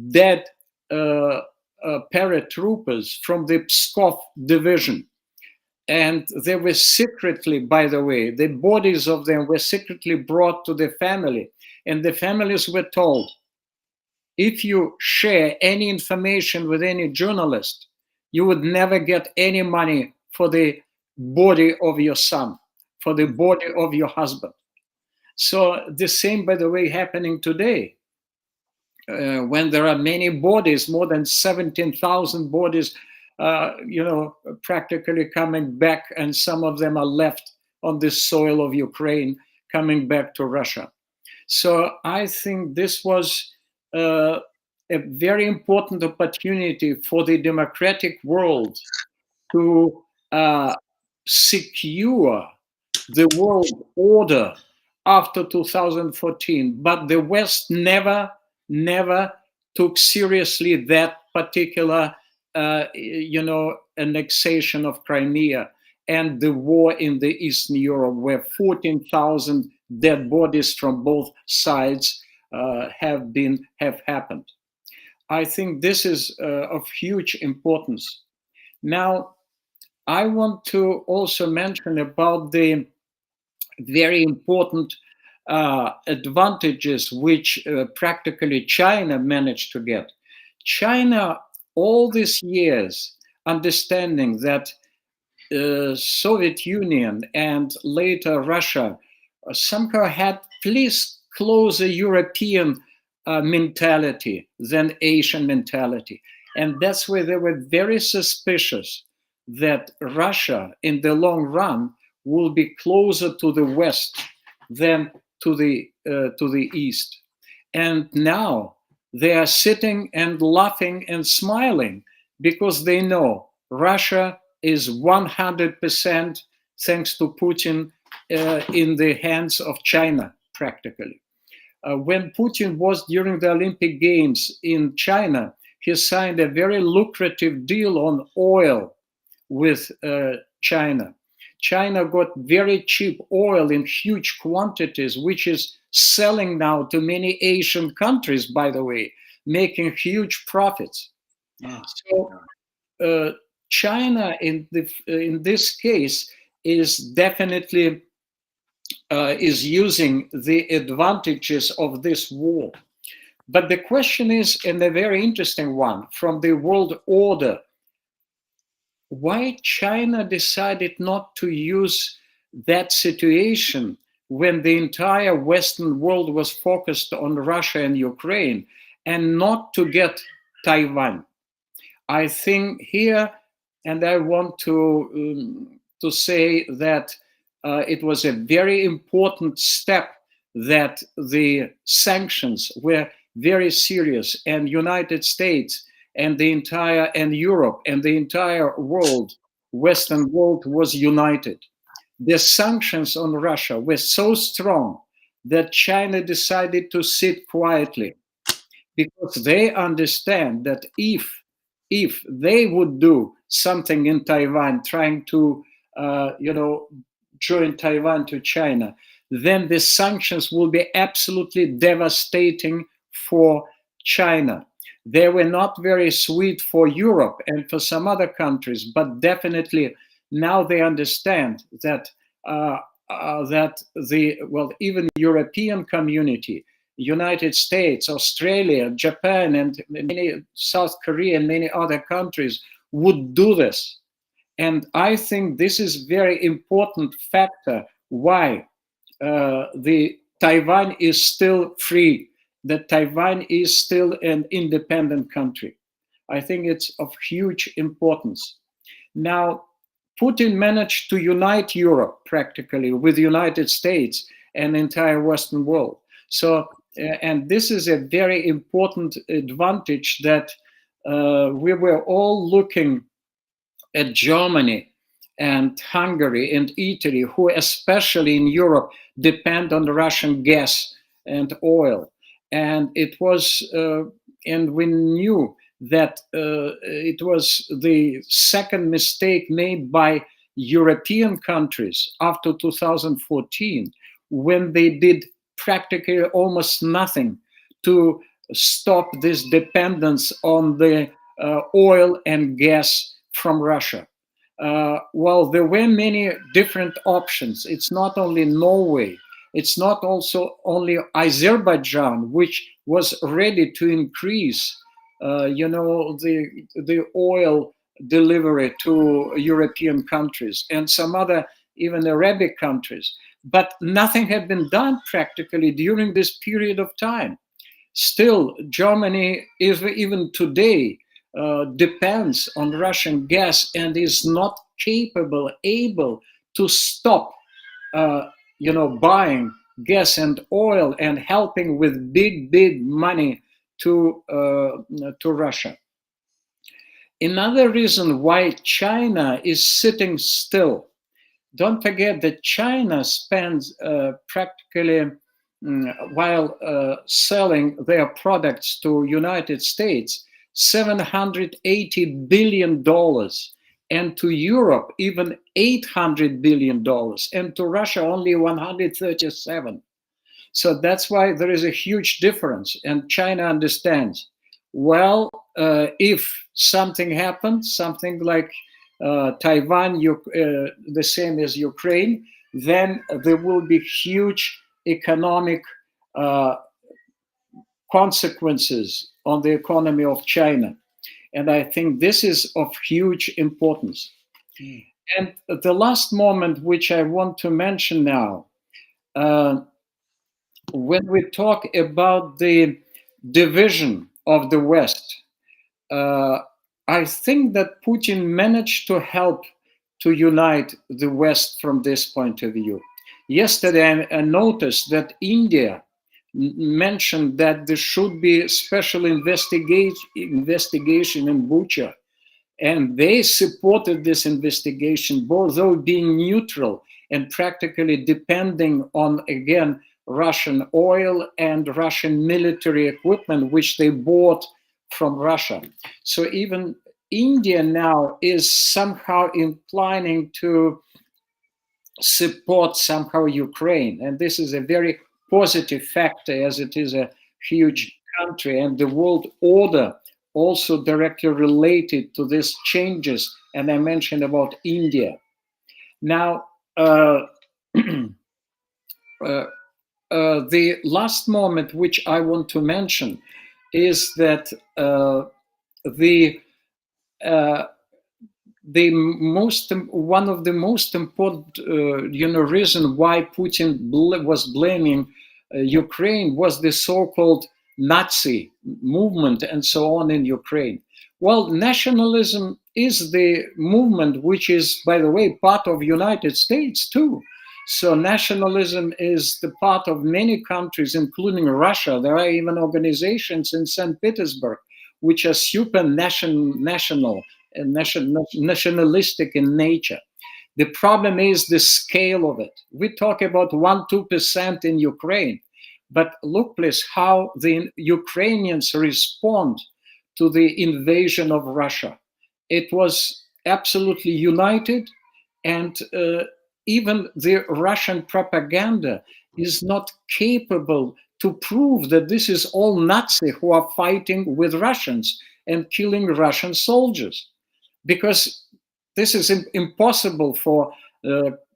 dead paratroopers from the Pskov division. And they were secretly, by the way, the bodies of them were secretly brought to the family. And the families were told, if you share any information with any journalist, you would never get any money for the body of your son, for the body of your husband. So the same, by the way, happening today, when there are many bodies, more than 17,000 bodies, practically coming back, and some of them are left on the soil of Ukraine, coming back to Russia. So I think this was a very important opportunity for the democratic world to secure the world order after 2014. But the West never took seriously that particular annexation of Crimea and the war in the Eastern Europe, where 14,000 dead bodies from both sides have happened. I think this is of huge importance. Now, I want to also mention about the very important advantages which practically China managed to get. China, all these years, understanding that Soviet Union and later Russia somehow had please closer European mentality than Asian mentality. And that's why they were very suspicious that Russia in the long run will be closer to the West than to the East. And now they are sitting and laughing and smiling because they know Russia is 100%, thanks to Putin, in the hands of China, practically. When Putin was during the Olympic Games in China, he signed a very lucrative deal on oil with China. China got very cheap oil in huge quantities, which is selling now to many Asian countries, by the way, making huge profits. So China, in this case, is definitely is using the advantages of this war. But the question is, and a very interesting one, from the world order, why China decided not to use that situation when the entire Western world was focused on Russia and Ukraine, and not to get Taiwan. I think here, and I want to say that it was a very important step that the sanctions were very serious, and United States and Europe and the entire world, Western world, was united. The sanctions on Russia were so strong that China decided to sit quietly, because they understand that if they would do something in Taiwan, trying to join Taiwan to China, then the sanctions will be absolutely devastating for China. They were not very sweet for Europe and for some other countries, but definitely now they understand that that even European community, United States, Australia, Japan, and South Korea and many other countries would do this. And I think this is very important factor why the Taiwan is still free, that Taiwan is still an independent country. I think it's of huge importance. Now, Putin managed to unite Europe practically with the United States and the entire Western world. So, and this is a very important advantage that we were all looking at Germany and Hungary and Italy, who especially in Europe depend on the Russian gas and oil. And it was, and we knew that it was the second mistake made by European countries after 2014, when they did practically almost nothing to stop this dependence on the oil and gas from Russia. Well, there were many different options. It's not only Norway, it's not also only Azerbaijan, which was ready to increase the oil delivery to European countries and some other, even Arabic countries. But nothing had been done practically during this period of time. Still, Germany, even today, depends on Russian gas and is not able to stop, buying gas and oil and helping with big money to Russia. Another reason why China is sitting still, don't forget that China spends practically, while selling their products to United States, $780 billion, and to Europe even $800 billion, and to Russia only 137. So that's why there is a huge difference, and China understands. Well, if something happens, something like Taiwan, the same as Ukraine, then there will be huge economic consequences on the economy of China. And I think this is of huge importance. And the last moment, which I want to mention now, when we talk about the division of the West, I think that Putin managed to help to unite the West from this point of view. Yesterday, I noticed that India mentioned that there should be special investigation in Bucha, and they supported this investigation, although being neutral and practically depending on, again, Russian oil and Russian military equipment, which they bought from Russia. So even India now is somehow inclining to support somehow Ukraine, and this is a very positive factor, as it is a huge country, and the world order also directly related to these changes. And I mentioned about India. Now, the last moment which I want to mention is that one of the most important reason why Putin was blaming Ukraine was the so-called Nazi movement and so on in Ukraine. Well, nationalism is the movement which is, by the way, part of United States too. So nationalism is the part of many countries, including Russia. There are even organizations in St. Petersburg which are super nationalistic in nature. The problem is the scale of it. We talk about 1-2% in Ukraine, but look please how the Ukrainians respond to the invasion of Russia. It was absolutely united, and even the Russian propaganda is not capable to prove that this is all Nazi who are fighting with Russians and killing Russian soldiers, because this is impossible for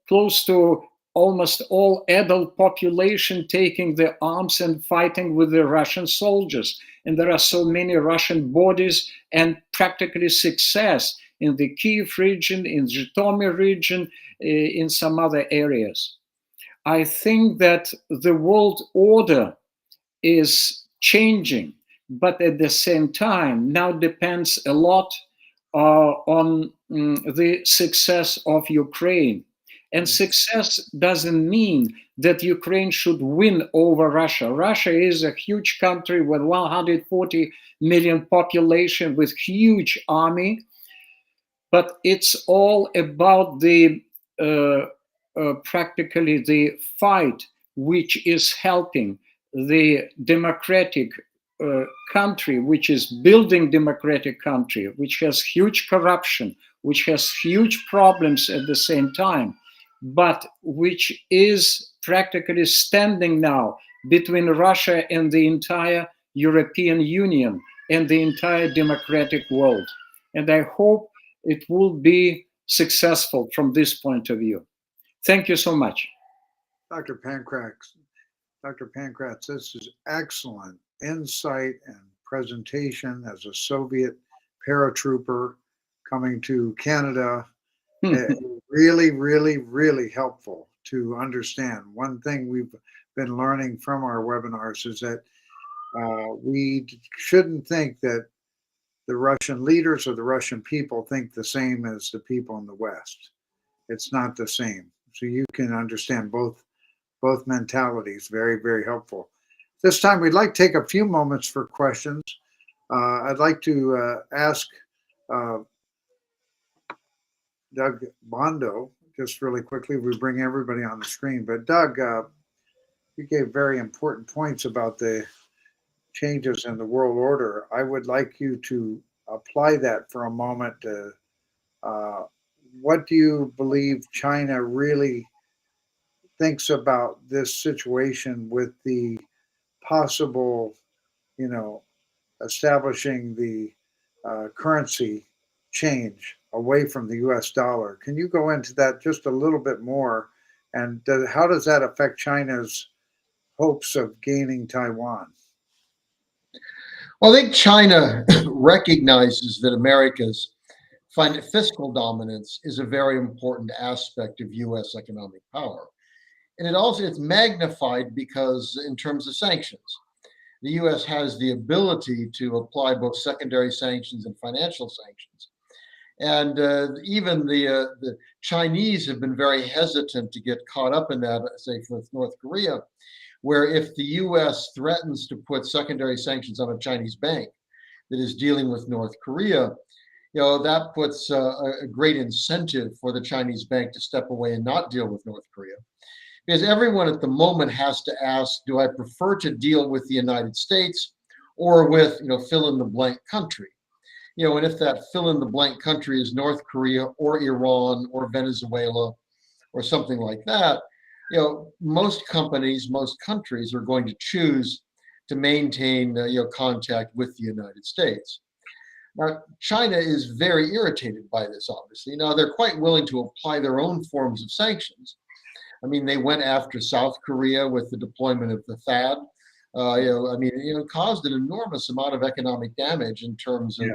close to almost all adult population taking the arms and fighting with the Russian soldiers. And there are so many Russian bodies and practically success in the Kiev region, in Zhytomyr region, in some other areas. I think that the world order is changing, but at the same time now depends a lot on the success of Ukraine. And success doesn't mean that Ukraine should win over Russia. Russia is a huge country with 140 million population, with huge army, but it's all about the practically the fight which is helping the democratic country, which is building democratic country, which has huge corruption, which has huge problems at the same time, but which is practically standing now between Russia and the entire European Union and the entire democratic world. And I hope it will be successful from this point of view. Thank you so much. Dr. Pankrats, this is excellent insight and presentation as a Soviet paratrooper coming to Canada. Really, really, really helpful to understand. One thing we've been learning from our webinars is that we shouldn't think that the Russian leaders or the Russian people think the same as the people in the West. It's not the same. So you can understand both mentalities. Very, very helpful. This time we'd like to take a few moments for questions. I'd like to ask Doug Bandow, just really quickly. We bring everybody on the screen, but Doug, you gave very important points about the changes in the world order. I would like you to apply that for a moment. What do you believe China really thinks about this situation with the possible, establishing the currency change away from the US dollar? Can you go into that just a little bit more? And how does that affect China's hopes of gaining Taiwan? Well, I think China recognizes that America's fiscal dominance is a very important aspect of US economic power. And it's magnified because in terms of sanctions, the US has the ability to apply both secondary sanctions and financial sanctions. And even the Chinese have been very hesitant to get caught up in that, say, with North Korea, where if the US threatens to put secondary sanctions on a Chinese bank that is dealing with North Korea, that puts a great incentive for the Chinese bank to step away and not deal with North Korea. Because everyone at the moment has to ask, do I prefer to deal with the United States or with, fill in the blank country? And if that fill in the blank country is North Korea or Iran or Venezuela or something like that, most companies, most countries are going to choose to maintain, contact with the United States. Now, China is very irritated by this, obviously. Now, they're quite willing to apply their own forms of sanctions. I mean, they went after South Korea with the deployment of the THAAD. It caused an enormous amount of economic damage in terms of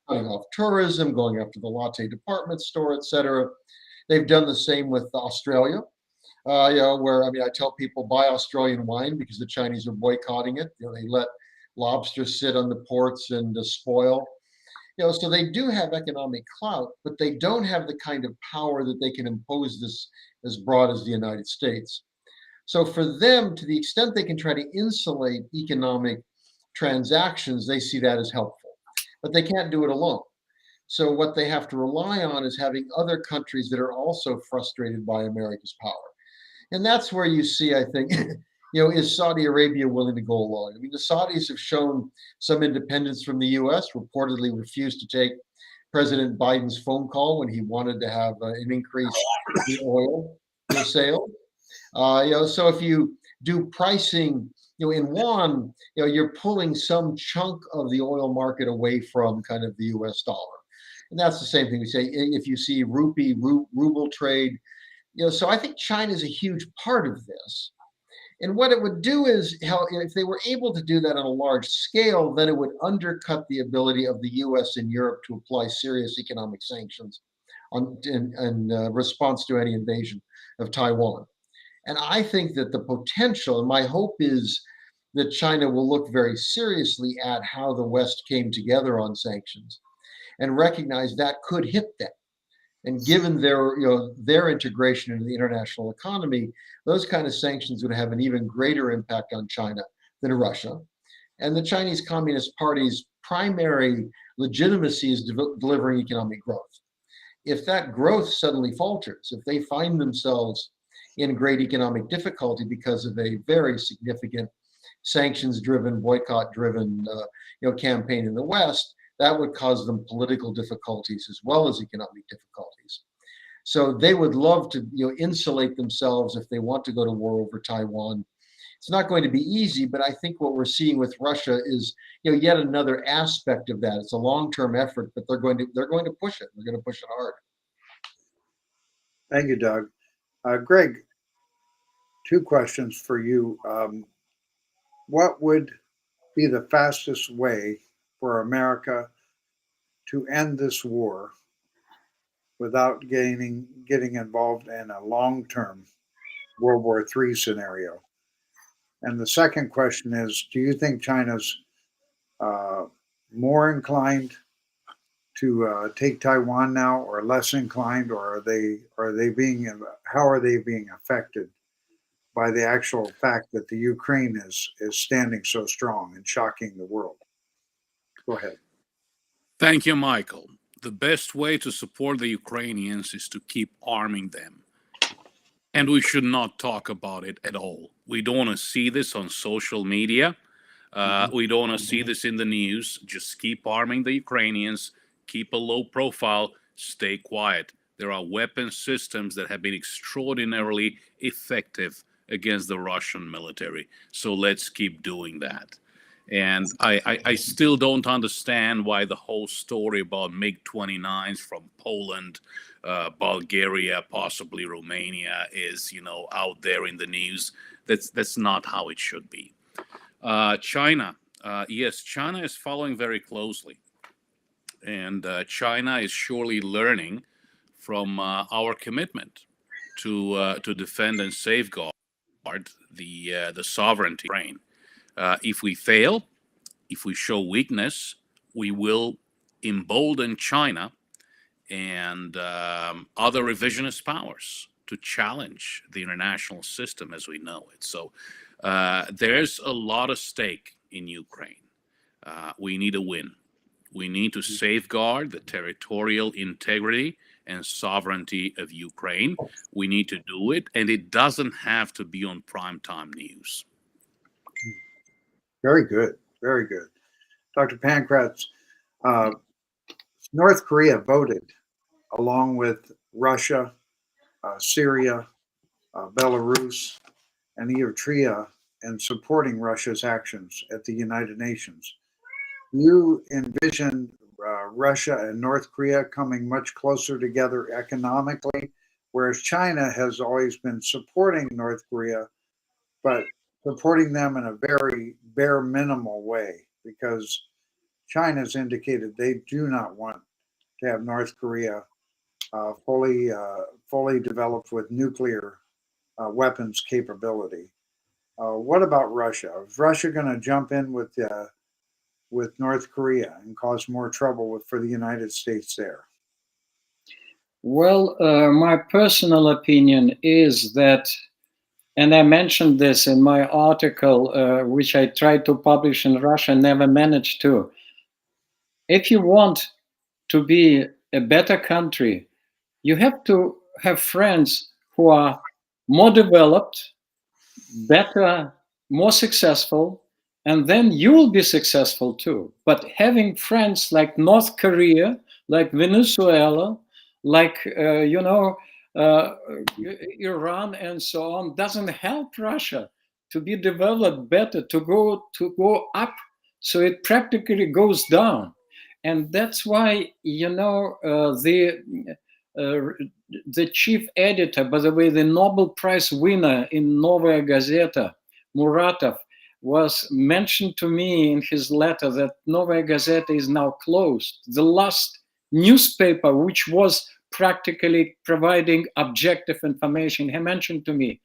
cutting off tourism, going after the latte department store, et cetera. They've done the same with Australia, where, I tell people buy Australian wine because the Chinese are boycotting it. They let lobsters sit on the ports and spoil. So they do have economic clout, but they don't have the kind of power that they can impose this as broad as the United States. So for them, to the extent they can try to insulate economic transactions, they see that as helpful. But they can't do it alone. So what they have to rely on is having other countries that are also frustrated by America's power. And that's where you see, I think, is Saudi Arabia willing to go along? The Saudis have shown some independence from the US, reportedly refused to take President Biden's phone call when he wanted to have an increase in oil sale. So if you do pricing, in yuan, you're pulling some chunk of the oil market away from kind of the US dollar. And that's the same thing we say, if you see ruble trade So I think China is a huge part of this. And what it would do is, if they were able to do that on a large scale, then it would undercut the ability of the US and Europe to apply serious economic sanctions in response to any invasion of Taiwan. And I think that the potential, and my hope is that China will look very seriously at how the West came together on sanctions and recognize that could hit them. And given their integration into the international economy, those kind of sanctions would have an even greater impact on China than Russia. And the Chinese Communist Party's primary legitimacy is delivering economic growth. If that growth suddenly falters, if they find themselves in great economic difficulty because of a very significant sanctions-driven, boycott-driven campaign in the West, that would cause them political difficulties as well as economic difficulties. So they would love to insulate themselves if they want to go to war over Taiwan. It's not going to be easy, but I think what we're seeing with Russia is yet another aspect of that. It's a long-term effort, but they're going to push it. They're going to push it hard. Thank you, Doug. Greg, two questions for you. What would be the fastest way for America to end this war without getting involved in a long-term World War III scenario? And the second question is, do you think China's more inclined to take Taiwan now, or less inclined, or how are they being affected by the actual fact that the Ukraine is standing so strong and shocking the world? Go ahead. Thank you, Michael. The best way to support the Ukrainians is to keep arming them. And we should not talk about it at all. We don't want to see this on social media. We don't want to see this in the news. Just keep arming the Ukrainians, keep a low profile, stay quiet. There are weapon systems that have been extraordinarily effective against the Russian military. So let's keep doing that. And I still don't understand why the whole story about MiG-29s from Poland, Bulgaria, possibly Romania is, out there in the news. That's not how it should be. China, yes, China is following very closely. And China is surely learning from our commitment to defend and safeguard the sovereignty of Ukraine. If we fail, if we show weakness, we will embolden China and other revisionist powers to challenge the international system as we know it. So there's a lot at stake in Ukraine. We need a win. We need to safeguard the territorial integrity and sovereignty of Ukraine. We need to do it, and it doesn't have to be on primetime news. Very good. Very good. Dr. Pankrats, North Korea voted along with Russia, Syria, Belarus, and Eritrea in supporting Russia's actions at the United Nations. You envision Russia and North Korea coming much closer together economically, whereas China has always been supporting North Korea, but supporting them in a very bare minimal way, because China's indicated they do not want to have North Korea fully developed with nuclear weapons capability. What about Russia? Is Russia going to jump in with North Korea and cause more trouble for the United States there? Well, my personal opinion is that, and I mentioned this in my article, which I tried to publish in Russia, never managed to. If you want to be a better country, you have to have friends who are more developed, better, more successful, and then you will be successful too. But having friends like North Korea, like Venezuela, like, Iran and so on, doesn't help Russia to be developed better, to go up. So it practically goes down. And that's why, the the chief editor, by the way, the Nobel Prize winner in Novaya Gazeta, Muratov, was mentioned to me in his letter that Novaya Gazeta is now closed. The last newspaper which was practically providing objective information, he mentioned to me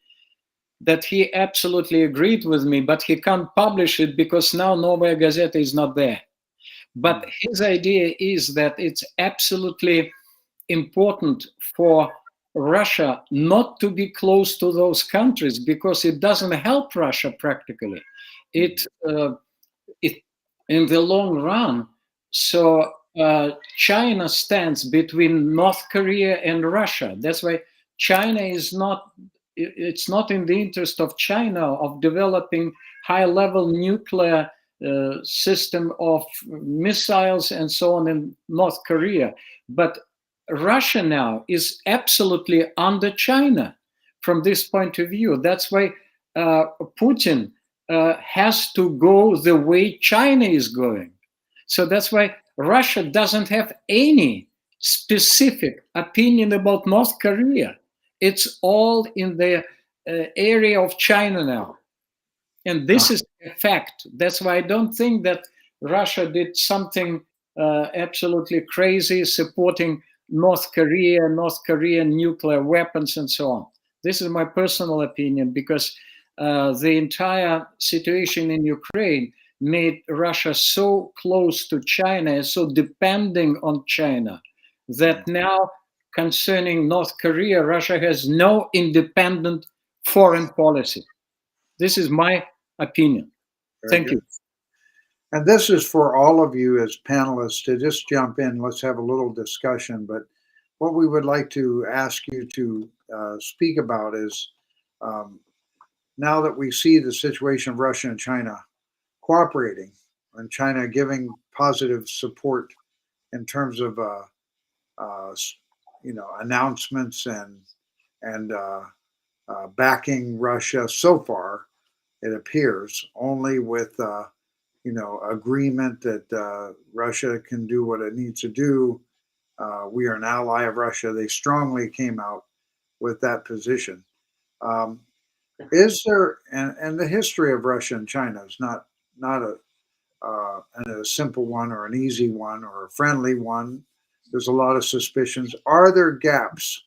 that he absolutely agreed with me, but he can't publish it because now Novaya Gazeta is not there. But his idea is that it's absolutely important for Russia not to be close to those countries because it doesn't help Russia practically. It in the long run. So China stands between North Korea and Russia. That's why China is not. It's not in the interest of China of developing high-level nuclear system of missiles and so on in North Korea, but Russia now is absolutely under China from this point of view. That's why Putin has to go the way China is going. So that's why Russia doesn't have any specific opinion about North Korea. It's all in the area of China now. And this is a fact. That's why I don't think that Russia did something absolutely crazy supporting North Korean nuclear weapons and so on. This is my personal opinion because the entire situation in Ukraine made Russia so close to China, so depending on China, that now concerning North Korea, Russia has no independent foreign policy. This is my opinion. Thank you. And this is for all of you as panelists to just jump in. Let's have a little discussion. But what we would like to ask you to speak about is now that we see the situation of Russia and China cooperating and China giving positive support in terms of announcements and backing Russia so far, it appears, only with agreement that Russia can do what it needs to do. We are an ally of Russia. They strongly came out with that position. Is there, and the history of Russia and China is not a simple one or an easy one or a friendly one. There's a lot of suspicions. Are there gaps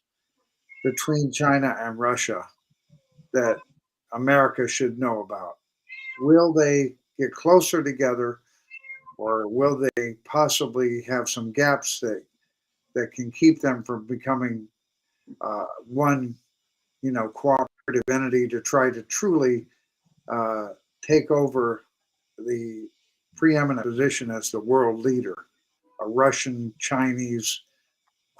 between China and Russia that America should know about? Will they get closer together, or will they possibly have some gaps that can keep them from becoming one, cooperative entity to try to truly take over the preeminent position as the world leader, a Russian-Chinese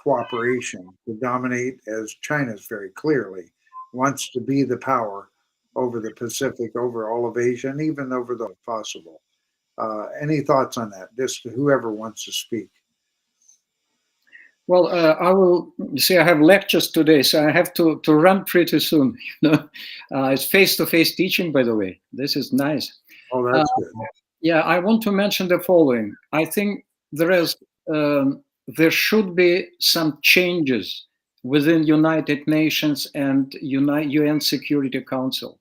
cooperation to dominate, as China very clearly wants to be the power over the Pacific, over all of Asia, and even over the possible. Any thoughts on that? Just whoever wants to speak. Well, I will see. I have lectures today, so I have to run pretty soon. It's face-to-face teaching, by the way. This is nice. Oh, that's good. Yeah, I want to mention the following. I think there should be some changes within United Nations and UN Security Council.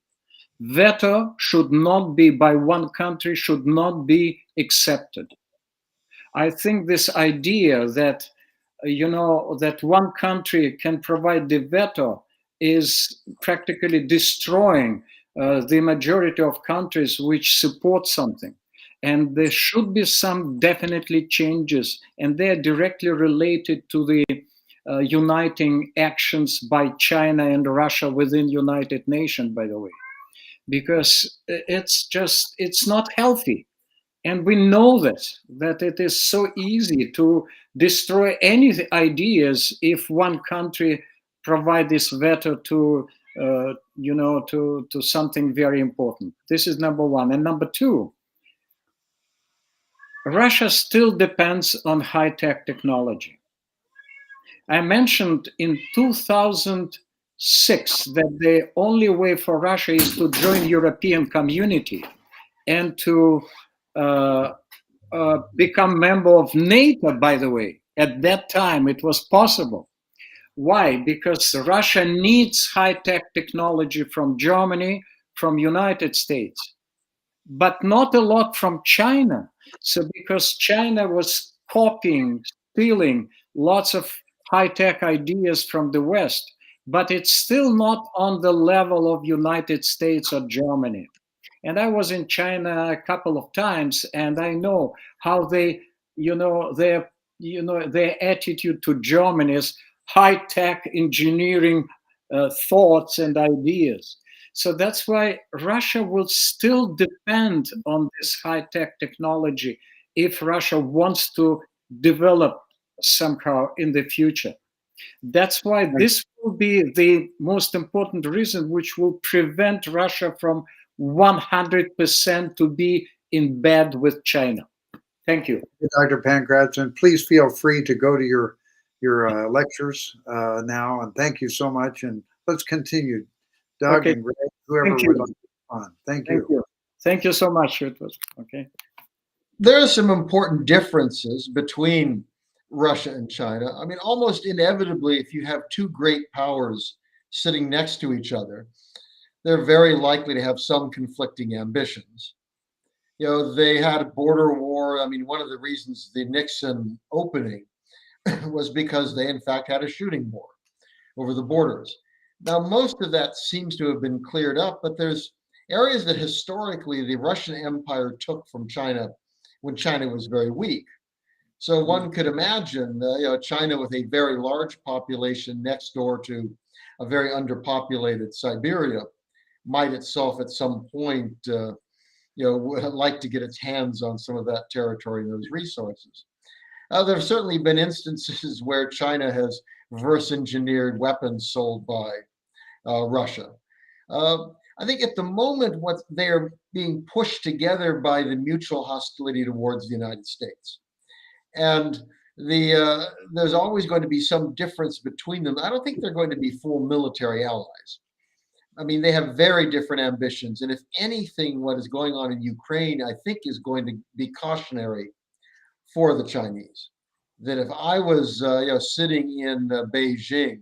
Veto should not be by one country, should not be accepted. I think this idea that that one country can provide the veto is practically destroying the majority of countries which support something. And there should be some definitely changes, and they're directly related to the uniting actions by China and Russia within United Nations, by the way, because it's not healthy. And we know that it is so easy to destroy any ideas if one country provides this veto to something very important. This is number one. And number two, Russia still depends on high-tech technology. I mentioned in 2006 that the only way for Russia is to join European community and to become member of NATO, by the way. At that time, it was possible. Why? Because Russia needs high-tech technology from Germany, from United States, but not a lot from China. So because China was copying, stealing lots of high-tech ideas from the West, but it's still not on the level of United States or Germany. And I was in China a couple of times, and I know how they, their attitude to Germany is high-tech engineering thoughts and ideas. So that's why Russia will still depend on this high-tech technology if Russia wants to develop somehow in the future. That's why this will be the most important reason which will prevent Russia from 100% to be in bed with China. Thank you. Dr. Pankrats, and please feel free to go to your lectures now. And thank you so much. And let's continue. Doug and Greg, whoever would like to respond. Thank you. Thank you so much. It was okay. There are some important differences between Russia and China. I mean, almost inevitably, if you have two great powers sitting next to each other, they're very likely to have some conflicting ambitions. They had a border war. I mean, one of the reasons the Nixon opening was because they, in fact, had a shooting war over the borders. Now, most of that seems to have been cleared up, but there's areas that historically the Russian Empire took from China when China was very weak. So one could imagine, China with a very large population next door to a very underpopulated Siberia might itself at some point, like to get its hands on some of that territory and those resources. There have certainly been instances where China has reverse engineered weapons sold by Russia. I think at the moment, what they're being pushed together by the mutual hostility towards the United States. And there's always going to be some difference between them. I don't think they're going to be full military allies. I mean, they have very different ambitions. And if anything, what is going on in Ukraine, I think is going to be cautionary for the Chinese. That if I was sitting in Beijing,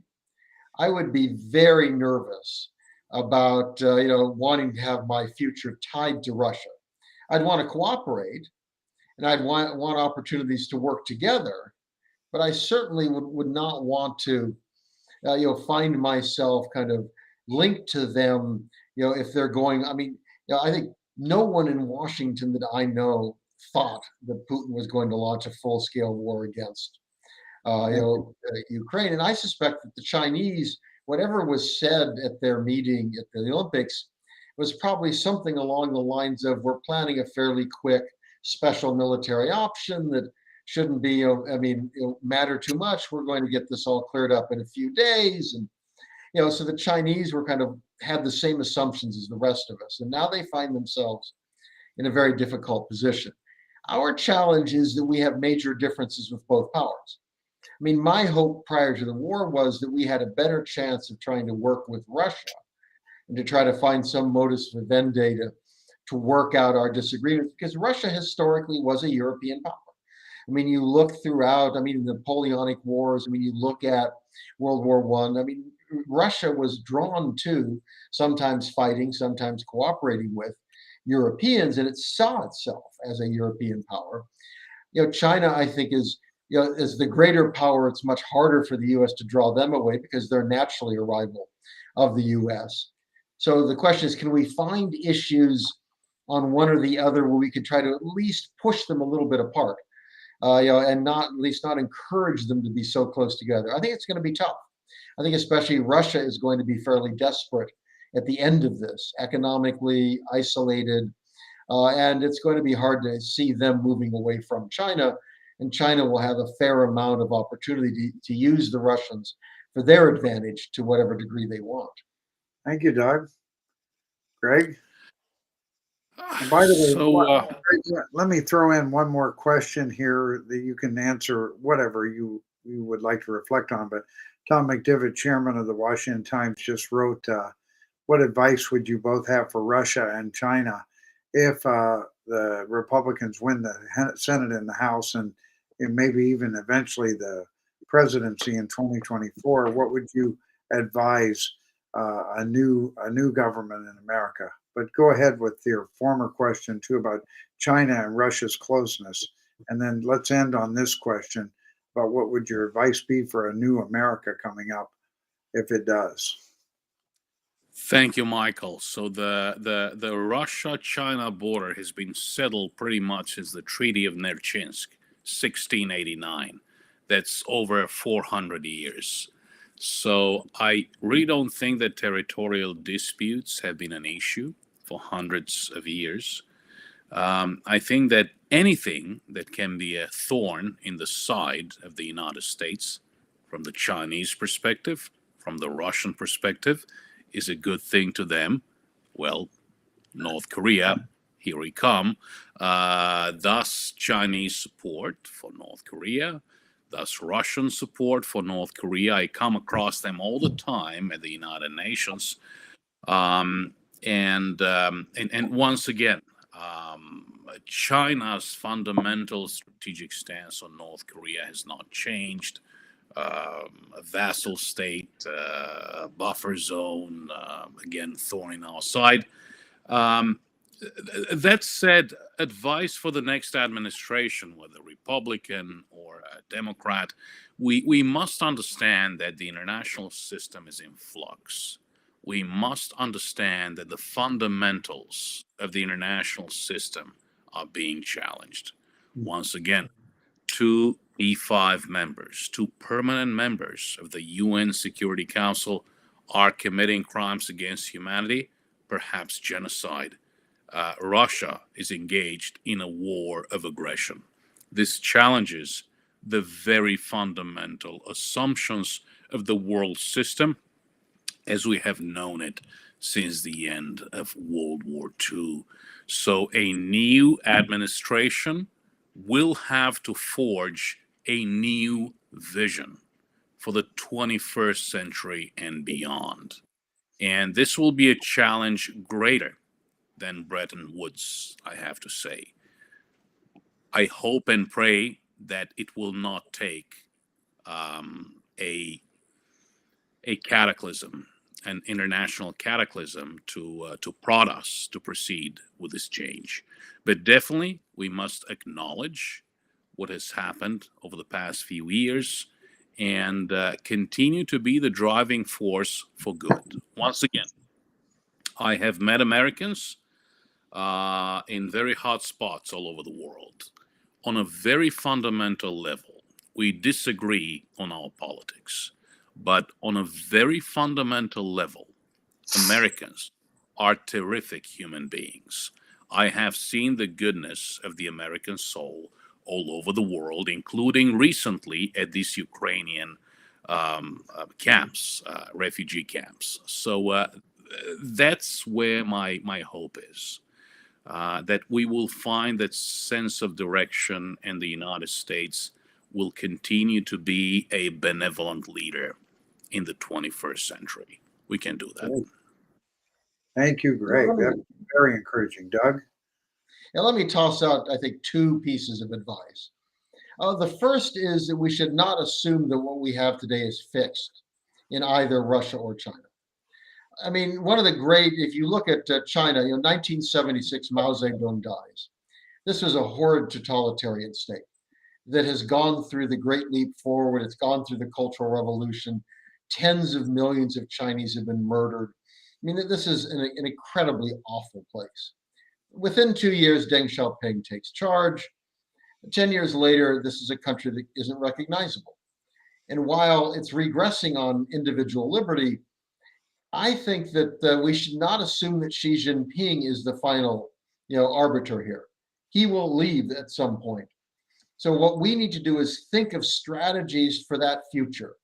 I would be very nervous about wanting to have my future tied to Russia. I'd want to cooperate, and I'd want opportunities to work together, but I certainly would not want to find myself kind of linked to them, if they're going. I mean, I think no one in Washington that I know thought that Putin was going to launch a full-scale war against Ukraine. And I suspect that the Chinese, whatever was said at their meeting at the Olympics, was probably something along the lines of, we're planning a fairly quick special military option that shouldn't be, matter too much. We're going to get this all cleared up in a few days. And, so the Chinese were kind of had the same assumptions as the rest of us. And now they find themselves in a very difficult position. Our challenge is that we have major differences with both powers. I mean, my hope prior to the war was that we had a better chance of trying to work with Russia and to try to find some modus vivendi to work out our disagreements, because Russia historically was a European power. I mean, you look throughout, the Napoleonic Wars, you look at World War I, Russia was drawn to sometimes fighting, sometimes cooperating with Europeans, and it saw itself as a European power. China, I think, is the greater power. It's much harder for the U.S. to draw them away because they're naturally a rival of the U.S. So the question is, can we find issues on one or the other where we could try to at least push them a little bit apart, and not encourage them to be so close together? I think it's going to be tough. I think especially Russia is going to be fairly desperate at the end of this, economically isolated, and it's going to be hard to see them moving away from China. And China will have a fair amount of opportunity to use the Russians for their advantage to whatever degree they want. Thank you, Doug. Greg? And by the way, let me throw in one more question here that you can answer whatever you would like to reflect on. But Tom McDivitt, chairman of the Washington Times, just wrote, what advice would you both have for Russia and China if the Republicans win the Senate and the House, and maybe even eventually the presidency in 2024, what would you advise a new government in America? But go ahead with your former question too about China and Russia's closeness, and then let's end on this question about what would your advice be for a new America coming up if it does. Thank you, Michael. So the Russia-China border has been settled pretty much since the Treaty of Nerchinsk, 1689. That's over 400 years. So I really don't think that territorial disputes have been an issue for hundreds of years. I think that anything that can be a thorn in the side of the United States, from the Chinese perspective, from the Russian perspective, is a good thing to them. Well, North Korea, here we come. Thus, Chinese support for North Korea, thus Russian support for North Korea. I come across them all the time at the United Nations. And once again, China's fundamental strategic stance on North Korea has not changed. A vassal state, buffer zone, again, thorn in our side. That said, advice for the next administration, whether Republican or Democrat, we must understand that the international system is in flux. We must understand that the fundamentals of the international system are being challenged. Once again, two E5 members, two permanent members of the UN Security Council are committing crimes against humanity, perhaps genocide. Russia is engaged in a war of aggression. This challenges the very fundamental assumptions of the world system as we have known it since the end of World War II. So a new administration will have to forge a new vision for the 21st century and beyond. And this will be a challenge greater than Bretton Woods, I have to say. I hope and pray that it will not take a cataclysm, an international cataclysm to prod us to proceed with this change. But definitely, we must acknowledge what has happened over the past few years and continue to be the driving force for good. Once again, I have met Americans in very hot spots all over the world. On a very fundamental level, we disagree on our politics. But on a very fundamental level, Americans are terrific human beings. I have seen the goodness of the American soul all over the world, including recently at these Ukrainian camps, refugee camps. So that's where my hope is, that we will find that sense of direction, and the United States will continue to be a benevolent leader in the 21st century. We can do that. Thank you, Greg. That's very encouraging. Doug? Now, let me toss out, I think, two pieces of advice. The first is that we should not assume that what we have today is fixed in either Russia or China. I mean, one of the great, if you look at China, 1976, Mao Zedong dies. This was a horrid totalitarian state that has gone through the Great Leap Forward. It's gone through the Cultural Revolution. Tens of millions of Chinese have been murdered. I mean, this is an incredibly awful place. Within 2 years, Deng Xiaoping takes charge. 10 years later, this is a country that isn't recognizable. And while it's regressing on individual liberty, I think that we should not assume that Xi Jinping is the final, arbiter here. He will leave at some point. So what we need to do is think of strategies for that future.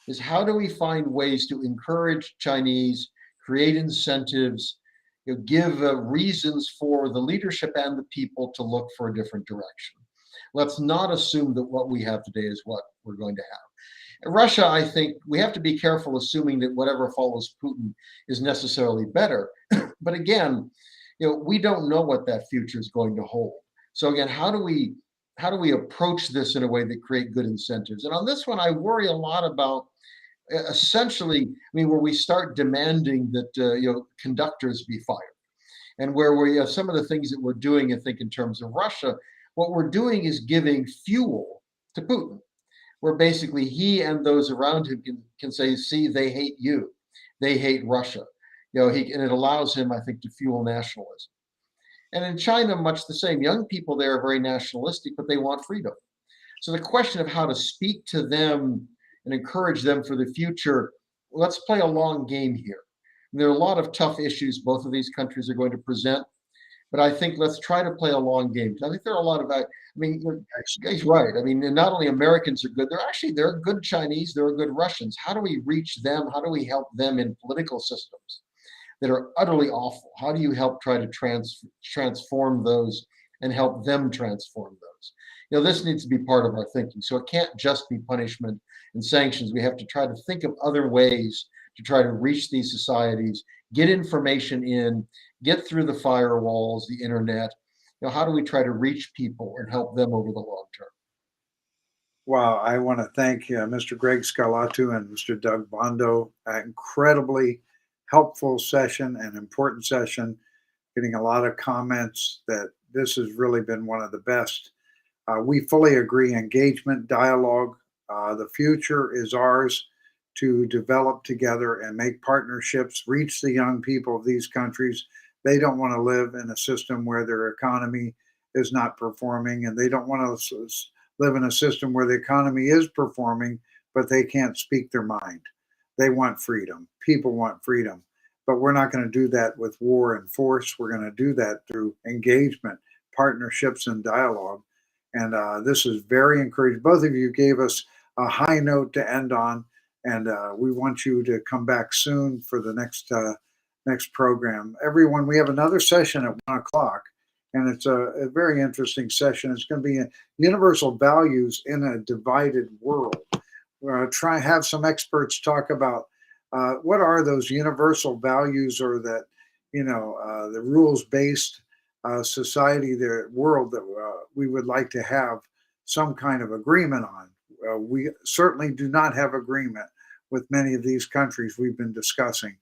Is how do we find ways to encourage Chinese, create incentives, give reasons for the leadership and the people to look for a different direction. Let's not assume that what we have today is what we're going to have. Russia, I think we have to be careful assuming that whatever follows Putin is necessarily better. But again, we don't know what that future is going to hold. So again, how do we approach this in a way that create good incentives? And on this one, I worry a lot about essentially, I mean, where we start demanding that conductors be fired, and where we have some of the things that we're doing, I think, in terms of Russia, what we're doing is giving fuel to Putin, where basically he and those around him can say, see, they hate you, they hate Russia, and it allows him, I think, to fuel nationalism. And in China, much the same. Young people there are very nationalistic, but they want freedom. So the question of how to speak to them and encourage them for the future, let's play a long game here. And there are a lot of tough issues both of these countries are going to present, but I think let's try to play a long game. I think there are a lot of, he's right. I mean, not only Americans are good, there are good Chinese, there are good Russians. How do we reach them? How do we help them in political systems that are utterly awful? How do you help try to transform those and help them transform those? This needs to be part of our thinking. So it can't just be punishment and sanctions. We have to try to think of other ways to try to reach these societies, get information in, get through the firewalls, the internet. How do we try to reach people and help them over the long term? Wow, I want to thank Mr. Greg Scarlatiou and Mr. Doug Bandow. Incredibly helpful session and important session, getting a lot of comments that this has really been one of the best. We fully agree, engagement, dialogue, the future is ours to develop together and make partnerships, reach the young people of these countries. They don't want to live in a system where their economy is not performing, and they don't want to live in a system where the economy is performing, but they can't speak their mind. They want freedom. People want freedom. But we're not going to do that with war and force. We're going to do that through engagement, partnerships, and dialogue. And this is very encouraging. Both of you gave us a high note to end on, and we want you to come back soon for the next program. Everyone, we have another session at 1 o'clock, and it's a very interesting session. It's going to be universal values in a divided world. We're going to have some experts talk about what are those universal values, or that, the rules-based society, the world that we would like to have some kind of agreement on. We certainly do not have agreement with many of these countries we've been discussing.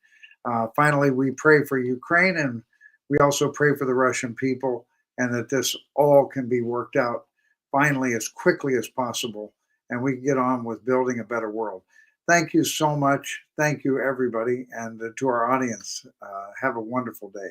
Finally, we pray for Ukraine, and we also pray for the Russian people, and that this all can be worked out finally as quickly as possible, and we can get on with building a better world. Thank you so much. Thank you, everybody, and to our audience. Have a wonderful day.